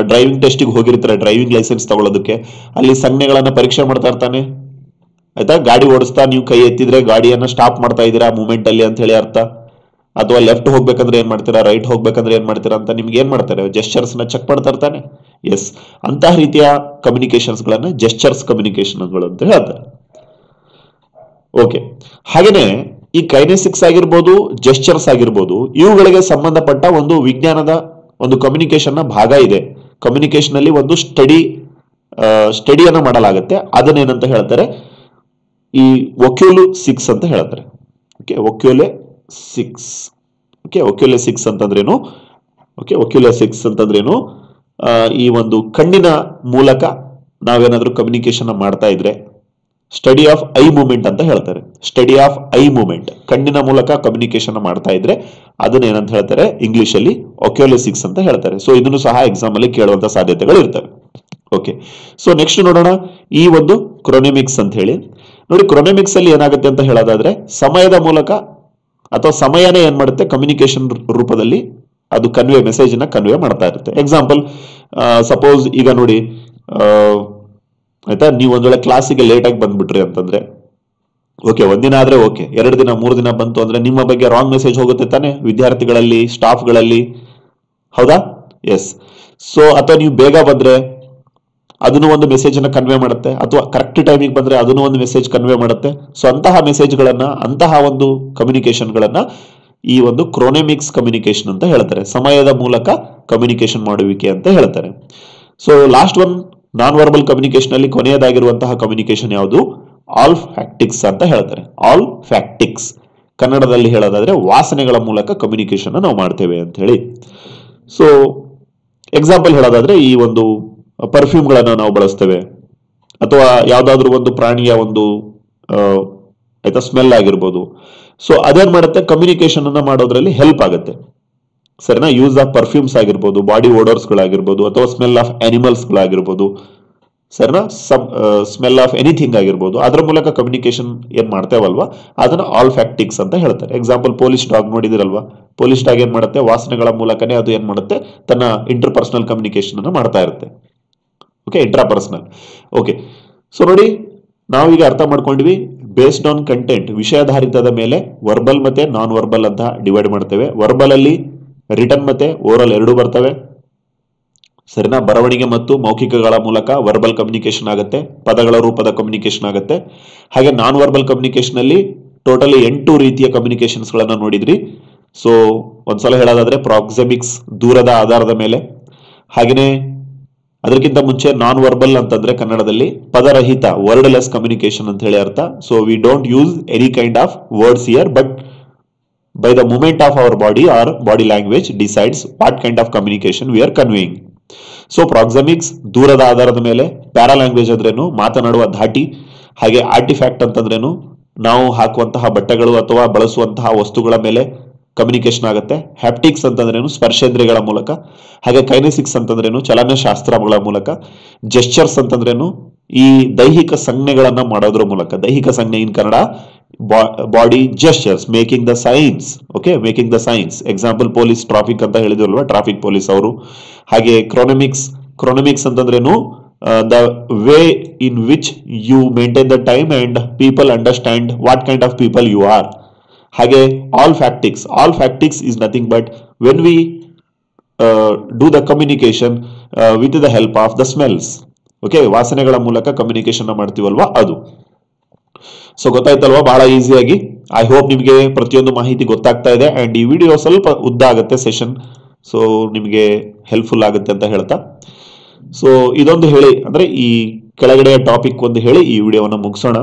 ಡ್ರೈವಿಂಗ್ ಟೆಸ್ಟಿಗೆ ಹೋಗಿರ್ತಾರೆ, ಡ್ರೈವಿಂಗ್ ಲೈಸೆನ್ಸ್ ತಗೊಳ್ಳೋದಕ್ಕೆ, ಅಲ್ಲಿ ಸಂಜ್ಞೆಗಳನ್ನ ಪರೀಕ್ಷೆ ಮಾಡ್ತಾ ಇರ್ತಾನೆ. ಆಯ್ತಾ? ಗಾಡಿ ಓಡಿಸ್ತಾ ನೀವು ಕೈ ಎತ್ತಿದ್ರೆ ಗಾಡಿಯನ್ನ ಸ್ಟಾಪ್ ಮಾಡ್ತಾ ಇದ್ದೀರಾ ಮೂಮೆಂಟ್ ಅಲ್ಲಿ ಅಂತ ಹೇಳಿ ಅರ್ಥ. ಅಥವಾ ಲೆಫ್ಟ್ ಹೋಗ್ಬೇಕಂದ್ರೆ ಏನ್ ಮಾಡ್ತೀರಾ, ರೈಟ್ ಹೋಗ್ಬೇಕಂದ್ರೆ ಏನ್ ಮಾಡ್ತೀರಾ ಅಂತ ನಿಮ್ಗೆ ಏನ್ ಮಾಡ್ತಾರೆ, ಜೆಸ್ಚರ್ಸ್ ನ ಚೆಕ್ ಮಾಡ್ತಾ ಇರ್ತಾನೆ. ಎಸ್, ಅಂತಹ ರೀತಿಯ ಕಮ್ಯುನಿಕೇಶನ್ಸ್ ಗಳನ್ನ ಜೆಸ್ಚರ್ಸ್ ಕಮ್ಯುನಿಕೇಶನ್ಗಳು ಅಂತ ಹೇಳ್ತಾರೆ. ಓಕೆ, ಹಾಗೇನೆ ಈ ಕೈನೆಸಿಕ್ಸ್ ಆಗಿರ್ಬೋದು, ಜೆಸ್ಚರ್ಸ್ ಆಗಿರ್ಬೋದು, ಇವುಗಳಿಗೆ ಸಂಬಂಧಪಟ್ಟ ಒಂದು ವಿಜ್ಞಾನದ ಒಂದು ಕಮ್ಯುನಿಕೇಶನ್ ನ ಭಾಗ ಇದೆ. ಕಮ್ಯುನಿಕೇಶನ್ ಅಲ್ಲಿ ಒಂದು ಸ್ಟಡಿಯನ್ನ ಮಾಡಲಾಗುತ್ತೆ. ಅದನ್ನೇನಂತ ಹೇಳ್ತಾರೆ, ಈ ಒಕ್ಯುಲಿಸಿಕ್ಸ್ ಅಂತ ಹೇಳ್ತಾರೆ. ಓಕೆ, ಒಕ್ಯುಲಿಸಿಕ್ಸ್. ಓಕೆ, ಒಕ್ಯುಲಿಸಿಕ್ಸ್ ಅಂತಂದ್ರೇನು? ಓಕೆ, ಒಕ್ಯುಲಿಸಿಕ್ಸ್ ಅಂತಂದ್ರೇನು? ಈ ಒಂದು ಕಣ್ಣಿನ ಮೂಲಕ ನಾವೇನಾದ್ರೂ ಕಮ್ಯುನಿಕೇಶನ್ ಮಾಡ್ತಾ ಇದ್ರೆ ಸ್ಟಡಿ ಆಫ್ ಐ ಮೂವ್ಮೆಂಟ್ ಅಂತ ಹೇಳ್ತಾರೆ. ಸ್ಟಡಿ ಆಫ್ ಐ ಮೂವ್ಮೆಂಟ್, ಕಣ್ಣಿನ ಮೂಲಕ ಕಮ್ಯುನಿಕೇಶನ್ ಮಾಡ್ತಾ ಇದ್ರೆ ಅದನ್ನ ಏನಂತ ಹೇಳ್ತಾರೆ, ಇಂಗ್ಲಿಷ್ ಅಲ್ಲಿ ಒಕ್ಯುಲಿಸಿಕ್ಸ್ ಅಂತ ಹೇಳ್ತಾರೆ. ಸೊ ಇದನ್ನು ಸಹ ಎಕ್ಸಾಮ್ ಅಲ್ಲಿ ಕೇಳುವಂತ ಸಾಧ್ಯತೆಗಳು ಇರ್ತವೆ. ಓಕೆ, ಸೊ ನೆಕ್ಸ್ಟ್ ನೋಡೋಣ ಈ ಒಂದು ಕ್ರೊನೆಮಿಕ್ಸ್ ಅಂತ ಹೇಳಿ. ನೋಡಿ, ಕ್ರೊನೆಮಿಕ್ಸ್ ಅಲ್ಲಿ ಏನಾಗುತ್ತೆ ಅಂತ ಹೇಳೋದಾದ್ರೆ ಸಮಯದ ಮೂಲಕ ಅಥವಾ ಸಮಯನೇ ಏನ್ ಮಾಡುತ್ತೆ, ಕಮ್ಯುನಿಕೇಶನ್ ರೂಪದಲ್ಲಿ ಅದು ಮೆಸೇಜ್ ನ ಕನ್ವೆ ಮಾಡ್ತಾ ಇರುತ್ತೆ. ಎಕ್ಸಾಂಪಲ್, ಸಪೋಸ್ ಈಗ ನೋಡಿ, ಆಯ್ತಾ, ನೀವು ಒಂದ್ ವೇಳೆ ಕ್ಲಾಸಿಗೆ ಲೇಟ್ ಆಗಿ ಬಂದ್ಬಿಟ್ರಿ ಅಂತಂದ್ರೆ, ಓಕೆ, ಒಂದಿನ ಆದ್ರೆ ಓಕೆ, 2 ದಿನ 3 ದಿನ ಬಂತು ಅಂದ್ರೆ ನಿಮ್ಮ ಬಗ್ಗೆ ರಾಂಗ್ ಮೆಸೇಜ್ ಹೋಗುತ್ತೆ ತಾನೆ ವಿದ್ಯಾರ್ಥಿಗಳಲ್ಲಿ, ಸ್ಟಾಫ್ಗಳಲ್ಲಿ, ಹೌದಾ? ಎಸ್. ಸೊ ಅಥವಾ ನೀವು ಬೇಗ ಬಂದ್ರೆ ಅದನ್ನು ಒಂದು ಮೆಸೇಜ್ ಅನ್ನ ಕನ್ವೆ ಮಾಡುತ್ತೆ, ಅಥವಾ ಕರೆಕ್ಟ್ ಟೈಮಿಗೆ ಬಂದ್ರೆ ಅದನ್ನು ಒಂದು ಮೆಸೇಜ್ ಕನ್ವೆ ಮಾಡುತ್ತೆ. ಸೊ ಅಂತಹ ಮೆಸೇಜ್ಗಳನ್ನ, ಅಂತಹ ಒಂದು ಕಮ್ಯುನಿಕೇಶನ್ ಗಳನ್ನ ಈ ಒಂದು ಕ್ರೊನೆಮಿಕ್ಸ್ ಕಮ್ಯುನಿಕೇಶನ್ ಅಂತ ಹೇಳ್ತಾರೆ. ಸಮಯದ ಮೂಲಕ ಕಮ್ಯುನಿಕೇಶನ್ ಮಾಡುವಿಕೆ ಅಂತ ಹೇಳ್ತಾರೆ. So last one, non verbal communication ಅಲ್ಲಿ ಕೊನೆಯದಾಗಿರುವಂತಹ ಕಮ್ಯುನಿಕೇಶನ್ ಯಾವುದು? ಆಲ್ ಫ್ಯಾಕ್ಟಿಕ್ಸ್ ಅಂತ ಹೇಳ್ತಾರೆ. ಆಲ್ ಫ್ಯಾಕ್ಟಿಕ್ಸ್, ಕನ್ನಡದಲ್ಲಿ ಹೇಳೋದಾದ್ರೆ ವಾಸನೆಗಳ ಮೂಲಕ ಕಮ್ಯುನಿಕೇಶನ್ ನಾವು ಮಾಡ್ತೇವೆ ಅಂತ ಹೇಳಿ. ಸೊ ಎಕ್ಸಾಂಪಲ್ ಹೇಳೋದಾದ್ರೆ, ಈ ಒಂದು ಪರ್ಫ್ಯೂಮ್ ಗಳನ್ನ ನಾವು ಬಳಸ್ತೇವೆ, ಅಥವಾ ಯಾವ್ದಾದ್ರು ಒಂದು ಪ್ರಾಣಿಯ ಒಂದು ಆಯ್ತಾ ಸ್ಮೆಲ್ ಆಗಿರ್ಬೋದು. ಸೊ ಅದೇನ್ ಮಾಡುತ್ತೆ, ಕಮ್ಯುನಿಕೇಶನ್ ಅನ್ನ ಮಾಡೋದ್ರಲ್ಲಿ ಹೆಲ್ಪ್ ಆಗುತ್ತೆ. ಸರಿನಾ? ಯೂಸ್ ಆಫ್ ಪರ್ಫ್ಯೂಮ್ಸ್ ಆಗಿರ್ಬೋದು, ಬಾಡಿ ಓಡರ್ಸ್ ಗಳಾಗಿರ್ಬೋದು, ಅಥವಾ ಸ್ಮೆಲ್ ಆಫ್ ಅನಿಮಲ್ಸ್ ಗಳಾಗಿರ್ಬೋದು, ಸರಿನಾ, ಸ್ಮೆಲ್ ಆಫ್ ಎನಿಥಿಂಗ್ ಆಗಿರ್ಬೋದು, ಅದರ ಮೂಲಕ ಕಮ್ಯುನಿಕೇಶನ್ ಏನ್ ಮಾಡ್ತೇವಲ್ವಾ ಅದನ್ನ ಆಲ್ ಫ್ಯಾಕ್ಟಿಕ್ಸ್ ಅಂತ ಹೇಳ್ತಾರೆ. ಎಕ್ಸಾಂಪಲ್, ಪೊಲೀಸ್ ಡಾಗ್ ನೋಡಿದಿರಲ್ವಾ, ಪೊಲೀಸ್ ಡಾಗ್ ಏನ್ ಮಾಡುತ್ತೆ, ವಾಸನೆಗಳ ಮೂಲಕನೇ ಅದು ಏನ್ ಮಾಡುತ್ತೆ, ತನ್ನ ಇಂಟರ್ ಪರ್ಸನಲ್ ಕಮ್ಯುನಿಕೇಶನ್ ಅನ್ನ ಮಾಡ್ತಾ ಇರುತ್ತೆ. Okay, intra personal. Okay, so ನೋಡಿ, ನಾವೀಗ ಅರ್ಥ ಮಾಡ್ಕೊಂಡ್ವಿ. ಬೇಸ್ಡ್ ಆನ್ ಕಂಟೆಂಟ್, ವಿಷಯಾಧಾರಿತದ ಮೇಲೆ ವರ್ಬಲ್ ಮತ್ತೆ ನಾನ್ ವರ್ಬಲ್ ಅಂತ ಡಿವೈಡ್ ಮಾಡ್ತೇವೆ. ವರ್ಬಲ್ ಅಲ್ಲಿ ರಿಟರ್ನ್ ಮತ್ತೆ ಓರಲ್ ಎರಡೂ ಬರ್ತವೆ. ಸರಿನಾ? ಬರವಣಿಗೆ ಮತ್ತು ಮೌಖಿಕಗಳ ಮೂಲಕ ವರ್ಬಲ್ ಕಮ್ಯುನಿಕೇಶನ್ ಆಗುತ್ತೆ, ಪದಗಳ ರೂಪದ ಕಮ್ಯುನಿಕೇಶನ್ ಆಗುತ್ತೆ. ಹಾಗೆ ನಾನ್ ವರ್ಬಲ್ ಕಮ್ಯುನಿಕೇಶನ್ ಅಲ್ಲಿ ಟೋಟಲಿ 8 ರೀತಿಯ ಕಮ್ಯುನಿಕೇಶನ್ಸ್ ಗಳನ್ನ ನೋಡಿದ್ರಿ. ಸೊ ಒಂದ್ಸಲ ಹೇಳೋದಾದ್ರೆ ಪ್ರಾಕ್ಸಿಮಿಕ್ಸ್, ದೂರದ ಆಧಾರದ ಮೇಲೆ. ಹಾಗೇನೆ ಅದಕ್ಕಿಂತ ಮುಂಚೆ ನಾನ್ ವರ್ಬಲ್ ಅಂತಂದ್ರೆ ಕನ್ನಡದಲ್ಲಿ ಪದರಹಿತ, ವರ್ಡ್ಲೆಸ್ ಕಮ್ಯುನಿಕೇಶನ್ ಅಂತ ಹೇಳಿ ಅರ್ಥ. So we don't use any kind of words here, but by the movement of our body or body language decides what kind of communication we are conveying. So proxemics, ದೂರದ ಆಧಾರದ ಮೇಲೆ. Para language ಅಂದ್ರೇನು, ಮಾತನಾಡುವ ಧಾಟಿ. ಹಾಗೆ artefact ಅಂತಂದ್ರೇನು, ನಾವು ಹಾಕುವಂತಹ ಬಟ್ಟೆಗಳು ಅಥವಾ ಬಳಸುವಂತಹ ವಸ್ತುಗಳ ಮೇಲೆ ಕಮ್ಯುನಿಕೇಶನ್ ಆಗುತ್ತೆ. ಹ್ಯಾಪ್ಟಿಕ್ಸ್ ಅಂತಂದ್ರೇನು, ಸ್ಪರ್ಶೇಂದ್ರಿಯಗಳ ಮೂಲಕ. ಹಾಗೆ ಕೈನೆಸಿಕ್ಸ್ ಅಂತಂದ್ರೇನು, ಚಲನಶಾಸ್ತ್ರಗಳ ಮೂಲಕ. ಜೆಸ್ಚರ್ಸ್ ಅಂತಂದ್ರೇನು, ಈ ದೈಹಿಕ ಸಂಜ್ಞೆಗಳನ್ನ ಮಾಡೋದ್ರ ಮೂಲಕ. ದೈಹಿಕ ಸಂಜ್ಞೆ in Kannada body gestures, making the signs. Okay, making the signs. Example, police traffic ಅಂತ ಹೇಳಿದ್ರಲ್ವಾ, ಟ್ರಾಫಿಕ್ ಪೊಲೀಸ್ ಅವರು. ಹಾಗೆ ಕ್ರೊನೆಮಿಕ್ಸ್ ಅಂತಂದ್ರೇನು, the way in which you maintain the time and people understand what kind of people you are. ಹಾಗೆ olfactics is nothing but when we do the communication with the help of the smells. Okay, ವಾಸನೆಗಳ ಮೂಲಕ communication ಮಾಡ್ತೀವಲ್ವಾ ಅದು. So ಗೊತ್ತಾಯ್ತಲ್ವಾ, ಬಹಳ ಈಸಿಯಾಗಿ. I hope ನಿಮಗೆ ಪ್ರತಿಯೊಂದು ಮಾಹಿತಿ ಗೊತ್ತಾಗ್ತಾ ಇದೆ. ಅಂಡ್ ಈ ವಿಡಿಯೋ ಸ್ವಲ್ಪ ಉದ್ದ ಆಗುತ್ತೆ ಸೆಷನ್, ಸೊ ನಿಮಗೆ ಹೆಲ್ಪ್ಫುಲ್ ಆಗುತ್ತೆ ಅಂತ ಹೇಳ್ತಾ, ಸೊ ಇದೊಂದು ಹೇಳಿ, ಅಂದ್ರೆ ಈ ಕೆಳಗಡೆಯ ಟಾಪಿಕ್ ಒಂದು ಹೇಳಿ ಈ ವಿಡಿಯೋವನ್ನು ಮುಗಿಸೋಣ.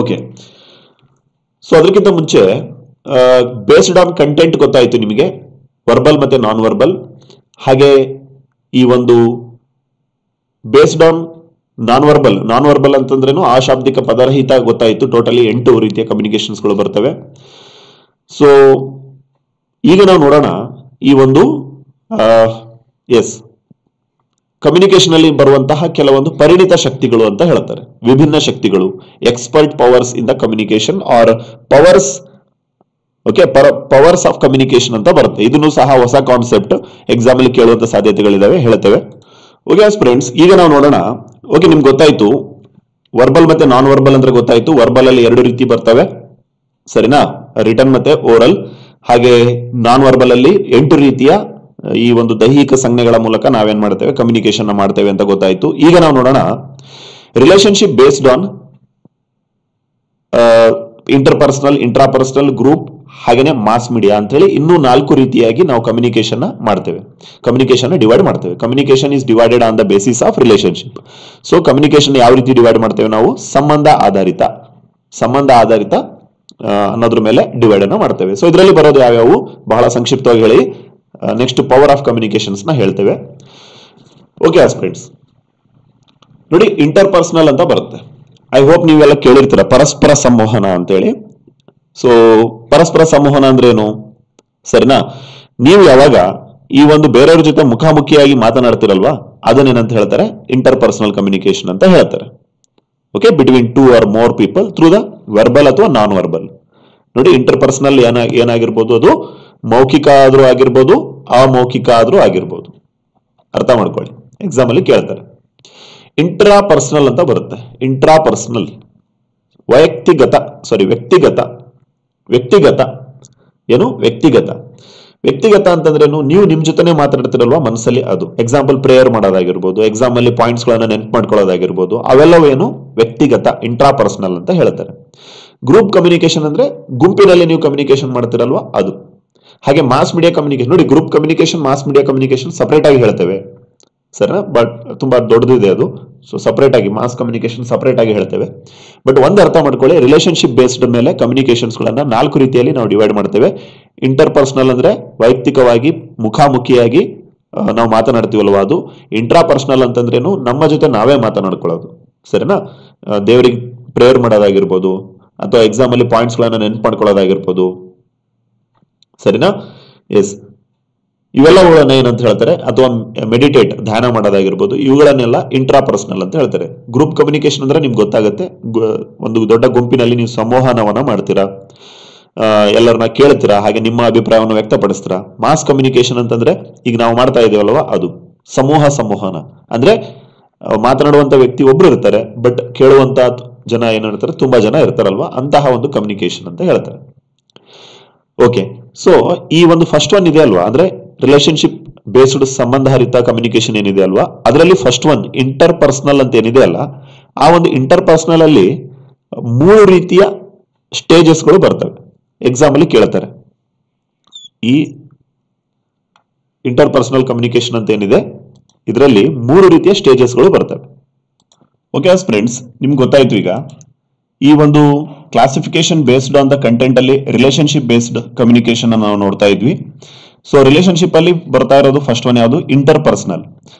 ಓಕೆ, ಸೊ ಅದಕ್ಕಿಂತ ಮುಂಚೆ ಬೇಸ್ಡ್ ಆನ್ ಕಂಟೆಂಟ್ ಗೊತ್ತಾಯ್ತು ನಿಮಗೆ, ವರ್ಬಲ್ ಮತ್ತೆ ನಾನ್ ವರ್ಬಲ್. ಹಾಗೆ ಈ ಒಂದು ಬೇಸ್ಡ್ ಆನ್ ನಾನ್ ವರ್ಬಲ್ ಅಂತಂದ್ರೇನು, ಅಶಾಬ್ದಿಕ ಪದರಹಿತ ಗೊತ್ತಾಯ್ತು. ಟೋಟಲಿ 8 ರೀತಿಯ ಕಮ್ಯುನಿಕೇಶನ್ಸ್ ಗಳು ಬರ್ತವೆ. ಸೊ ಈಗ ನಾವು ನೋಡೋಣ ಈ ಒಂದು ಎಸ್ ಕಮ್ಯುನಿಕೇಶನ್ ಅಲ್ಲಿ ಬರುವಂತಹ ಕೆಲವೊಂದು ಪರಿಣಿತ ಶಕ್ತಿಗಳು ಅಂತ ಹೇಳ್ತಾರೆ, ವಿಭಿನ್ನ ಶಕ್ತಿಗಳು, expert powers in the communication are powers. Okay, powers of communication ಅಂತ ಬರುತ್ತೆ. ಇದನ್ನು ಸಹ ಹೊಸ ಕಾನ್ಸೆಪ್ಟ್ ಎಕ್ಸಾಮ್ ಅಲ್ಲಿ ಕೇಳುವಂತ ಸಾಧ್ಯತೆಗಳಿದಾವೆ, ಹೇಳ್ತೇವೆ. ಓಕೆ ಫ್ರೆಂಡ್ಸ್, ಈಗ ನಾವು ನೋಡೋಣ. ಓಕೆ, ನಿಮ್ಗೆ ಗೊತ್ತಾಯ್ತು ವರ್ಬಲ್ ಮತ್ತೆ ನಾನ್ ವರ್ಬಲ್ ಅಂದ್ರೆ ಗೊತ್ತಾಯ್ತು. ವರ್ಬಲ್ ಅಲ್ಲಿ 2 ರೀತಿ ಬರ್ತವೆ, ಸರಿನಾ? ರಿಟರ್ನ್ ಮತ್ತೆ ಓರಲ್. ಹಾಗೆ ನಾನ್ ವರ್ಬಲ್ ಅಲ್ಲಿ 8 ರೀತಿಯ ಈ ಒಂದು ದೈಹಿಕ ಸಂಜ್ಞೆಗಳ ಮೂಲಕ ನಾವೇನ್ ಮಾಡ್ತೇವೆ, ಕಮ್ಯುನಿಕೇಶನ್ ಮಾಡ್ತೇವೆ ಅಂತ ಗೊತ್ತಾಯ್ತು. ಈಗ ನಾವು ನೋಡೋಣ relationship based on interpersonal, intrapersonal, group, ಹಾಗೇನೆ ಮಾಸ್ ಮೀಡಿಯಾ ಅಂತ ಹೇಳಿ ಇನ್ನೂ 4 ರೀತಿಯಾಗಿ ನಾವು ಕಮ್ಯುನಿಕೇಶನ್ ಮಾಡ್ತೇವೆ, ಕಮ್ಯುನಿಕೇಶನ್ ಡಿವೈಡ್ ಮಾಡ್ತೇವೆ. Communication is divided on the basis of relationship. So communication ಯಾವ ರೀತಿ ಡಿವೈಡ್ ಮಾಡ್ತೇವೆ ನಾವು? ಸಂಬಂಧ ಆಧಾರಿತ ಅನ್ನೋದ್ರ ಮೇಲೆ ಡಿವೈಡ್ ಅನ್ನ ಮಾಡ್ತೇವೆ. ಸೊ ಇದರಲ್ಲಿ ಬರೋದು ಯಾವ್ಯಾವು ಬಹಳ ಸಂಕ್ಷಿಪ್ತವಾಗಿ ಹೇಳಿ, ನೆಕ್ಸ್ಟ್ ಪವರ್ ಆಫ್ ಕಮ್ಯುನಿಕೇಶನ್ಸ್ ನ ಹೇಳ್ತೇವೆ. ಓಕೆ ಫ್ರೆಂಡ್ಸ್, ನೋಡಿ ಇಂಟರ್ಪರ್ಸನಲ್ ಅಂತ ಬರುತ್ತೆ. ಐ ಹೋಪ್ ನೀವೆಲ್ಲ ಕೇಳಿರ್ತೀರ ಪರಸ್ಪರ ಸಂವಹನ ಅಂತೇಳಿ. ಸೊ ಪರಸ್ಪರ ಸಂವಹನ ಅಂದ್ರೆ ಏನು, ಸರಿನಾ? ನೀವು ಯಾವಾಗ ಈ ಒಂದು ಬೇರೆಯವ್ರ ಜೊತೆ ಮುಖಾಮುಖಿಯಾಗಿ ಮಾತನಾಡ್ತಿರಲ್ವಾ, ಅದನ್ನೇನಂತ ಹೇಳ್ತಾರೆ? ಇಂಟರ್ಪರ್ಸನಲ್ ಕಮ್ಯುನಿಕೇಶನ್ ಅಂತ ಹೇಳ್ತಾರೆ. Okay, between 2 or more people through the verbal ಅಥವಾ ನಾನ್ ವರ್ಬಲ್. ನೋಡಿ, ಇಂಟರ್ಪರ್ಸನಲ್ ಏನಾಗಿರ್ಬೋದು, ಅದು ಮೌಖಿಕ ಆದ್ರೂ ಆಗಿರ್ಬೋದು, ಅಮೌಖಿಕ ಆದ್ರೂ ಆಗಿರ್ಬೋದು. ಅರ್ಥ ಮಾಡ್ಕೊಳ್ಳಿ, ಎಕ್ಸಾಮ್ ಅಲ್ಲಿ ಕೇಳ್ತಾರೆ. ಇಂಟ್ರಾಪರ್ಸನಲ್ ಅಂತ ಬರುತ್ತೆ. ಇಂಟ್ರಾಪರ್ಸನಲ್ ವ್ಯಕ್ತಿಗತ ಏನು? ವ್ಯಕ್ತಿಗತ ಅಂತಂದ್ರೇನು? ನೀವು ನಿಮ್ ಜೊತೆನೆ ಮಾತಾಡ್ತಿರಲ್ವಾ ಮನಸ್ಸಲ್ಲಿ, ಅದು. ಎಕ್ಸಾಂಪಲ್ ಪ್ರೇಯರ್ ಮಾಡೋದಾಗಿರ್ಬೋದು, ಎಕ್ಸಾಮ್ ಅಲ್ಲಿ ಪಾಯಿಂಟ್ಸ್ ಗಳನ್ನ ನೆನ್ಪು ಮಾಡ್ಕೊಳ್ಳೋದಾಗಿರ್ಬೋದು, ಅವೆಲ್ಲವೇನು? ವ್ಯಕ್ತಿಗತ, ಇಂಟ್ರಾಪರ್ಸನಲ್ ಅಂತ ಹೇಳ್ತಾರೆ. ಗ್ರೂಪ್ ಕಮ್ಯುನಿಕೇಶನ್ ಅಂದ್ರೆ ಗುಂಪಿನಲ್ಲಿ ನೀವು ಕಮ್ಯುನಿಕೇಶನ್ ಮಾಡ್ತಿರಲ್ವಾ, ಅದು. ಹಾಗೆ ಮಾಸ್ ಮೀಡಿಯಾ ಕಮ್ಯುನಿಕೇಶನ್. ನೋಡಿ, group communication, mass media communication separate ಆಗಿ ಹೇಳ್ತೇವೆ, ಸರಿನಾ? ಬಟ್ ತುಂಬಾ ದೊಡ್ಡದಿದೆ ಅದು. ಸೊ ಸಪರೇಟ್ ಆಗಿ ಮಾಸ್ ಕಮ್ಯುನಿಕೇಶನ್ ಸಪರೇಟ್ ಆಗಿ ಹೇಳ್ತೇವೆ. ಬಟ್ ಒಂದು ಅರ್ಥ ಮಾಡ್ಕೊಳ್ಳಿ, ರಿಲೇಶನ್ಶಿಪ್ ಬೇಸ್ಡ್ ಮೇಲೆ ಕಮ್ಯುನಿಕೇಶನ್ಸ್ ಗಳನ್ನ 4 ರೀತಿಯಲ್ಲಿ ನಾವು ಡಿವೈಡ್ ಮಾಡ್ತೇವೆ. ಇಂಟರ್ಪರ್ಸನಲ್ ಅಂದ್ರೆ ವೈಯಕ್ತಿಕವಾಗಿ ಮುಖಾಮುಖಿಯಾಗಿ ನಾವು ಮಾತನಾಡ್ತೀವಲ್ವಾ, ಅದು. ಇಂಟ್ರಾಪರ್ಸನಲ್ ಅಂತಂದ್ರೇನು? ನಮ್ಮ ಜೊತೆ ನಾವೇ ಮಾತನಾಡ್ಕೊಳ್ಳೋದು, ಸರಿನಾ? ದೇವರಿಗೆ ಪ್ರೇಯರ್ ಮಾಡೋದಾಗಿರ್ಬೋದು, ಅಥವಾ ಎಕ್ಸಾಮ್ ಅಲ್ಲಿ ಪಾಯಿಂಟ್ಸ್ ಗಳನ್ನ ನೆನ್ಪು ಮಾಡ್ಕೊಳ್ಳೋದಾಗಿರ್ಬೋದು, ಸರಿನಾ? ಎಸ್, ಇವೆಲ್ಲವುಗಳನ್ನ ಏನಂತ ಹೇಳ್ತಾರೆ? ಅಥವಾ ಮೆಡಿಟೇಟ್, ಧ್ಯಾನ ಮಾಡೋದಾಗಿರ್ಬೋದು, ಇವುಗಳನ್ನೆಲ್ಲ ಇಂಟ್ರಾಪರ್ಸನಲ್ ಅಂತ ಹೇಳ್ತಾರೆ. ಗ್ರೂಪ್ ಕಮ್ಯುನಿಕೇಶನ್ ಅಂದ್ರೆ ನಿಮ್ಗೆ ಗೊತ್ತಾಗುತ್ತೆ, ಒಂದು ದೊಡ್ಡ ಗುಂಪಿನಲ್ಲಿ ನೀವು ಸಂವಹನವನ್ನ ಮಾಡ್ತೀರಾ, ಎಲ್ಲರನ್ನ ಕೇಳ್ತೀರಾ, ಹಾಗೆ ನಿಮ್ಮ ಅಭಿಪ್ರಾಯವನ್ನು ವ್ಯಕ್ತಪಡಿಸ್ತೀರಾ. ಮಾಸ್ ಕಮ್ಯುನಿಕೇಶನ್ ಅಂತಂದ್ರೆ ಈಗ ನಾವು ಮಾಡ್ತಾ ಇದೀವಲ್ವಾ, ಅದು ಸಂವಹನ. ಅಂದ್ರೆ ಮಾತನಾಡುವಂತ ವ್ಯಕ್ತಿ ಒಬ್ರು ಇರ್ತಾರೆ, ಬಟ್ ಕೇಳುವಂತ ಜನ ಏನಿರ್ತಾರೆ, ತುಂಬಾ ಜನ ಇರ್ತಾರಲ್ವಾ, ಅಂತಹ ಒಂದು ಕಮ್ಯುನಿಕೇಶನ್ ಅಂತ ಹೇಳ್ತಾರೆ. ಓಕೆ, ಸೊ ಈ ಒಂದು ಫಸ್ಟ್ ಒನ್ ಇದೆ ಅಲ್ವಾ, ಅಂದ್ರೆ ರಿಲೇಶನ್ಶಿಪ್ ಬೇಸ್ಡ್ ಸಂಬಂಧಹರಿತ ಕಮ್ಯುನಿಕೇಶನ್ ಏನಿದೆ ಅಲ್ವಾ, ಅದರಲ್ಲಿ ಫಸ್ಟ್ ಒನ್ ಇಂಟರ್ಪರ್ಸನಲ್ ಅಂತ ಏನಿದೆ ಅಲ್ಲ, ಆ ಒಂದು ಇಂಟರ್ಪರ್ಸನಲ್ ಅಲ್ಲಿ 3 ರೀತಿಯ ಸ್ಟೇಜಸ್ಗಳು ಬರ್ತವೆ. ಎಕ್ಸಾಮ್ ಅಲ್ಲಿ ಕೇಳ್ತಾರೆ. ಈ ಇಂಟರ್ಪರ್ಸನಲ್ ಕಮ್ಯುನಿಕೇಶನ್ ಅಂತ ಏನಿದೆ, ಇದರಲ್ಲಿ 3 ರೀತಿಯ ಸ್ಟೇಜಸ್ಗಳು ಬರ್ತವೆ. ಓಕೆ ಫ್ರೆಂಡ್ಸ್, ನಿಮ್ಗೆ ಗೊತ್ತಾಯ್ತು. ಈಗ ಈ ಒಂದು classification based on the content ಅಲ್ಲಿ ರಿಲೇಶನ್ಶಿಪ್ ಬೇಸ್ಡ್ ಕಮ್ಯುನಿಕೇಶನ್ ನಾವು ನೋಡ್ತಾ ಇದ್ವಿ. ಸೊ ರಿಲೇಶನ್ಶಿಪ್ ಅಲ್ಲಿ ಬರ್ತಾ ಇರೋದು ಫಸ್ಟ್ ಒನ್ ಯಾವುದು? ಇಂಟರ್ಪರ್ಸನಲ್.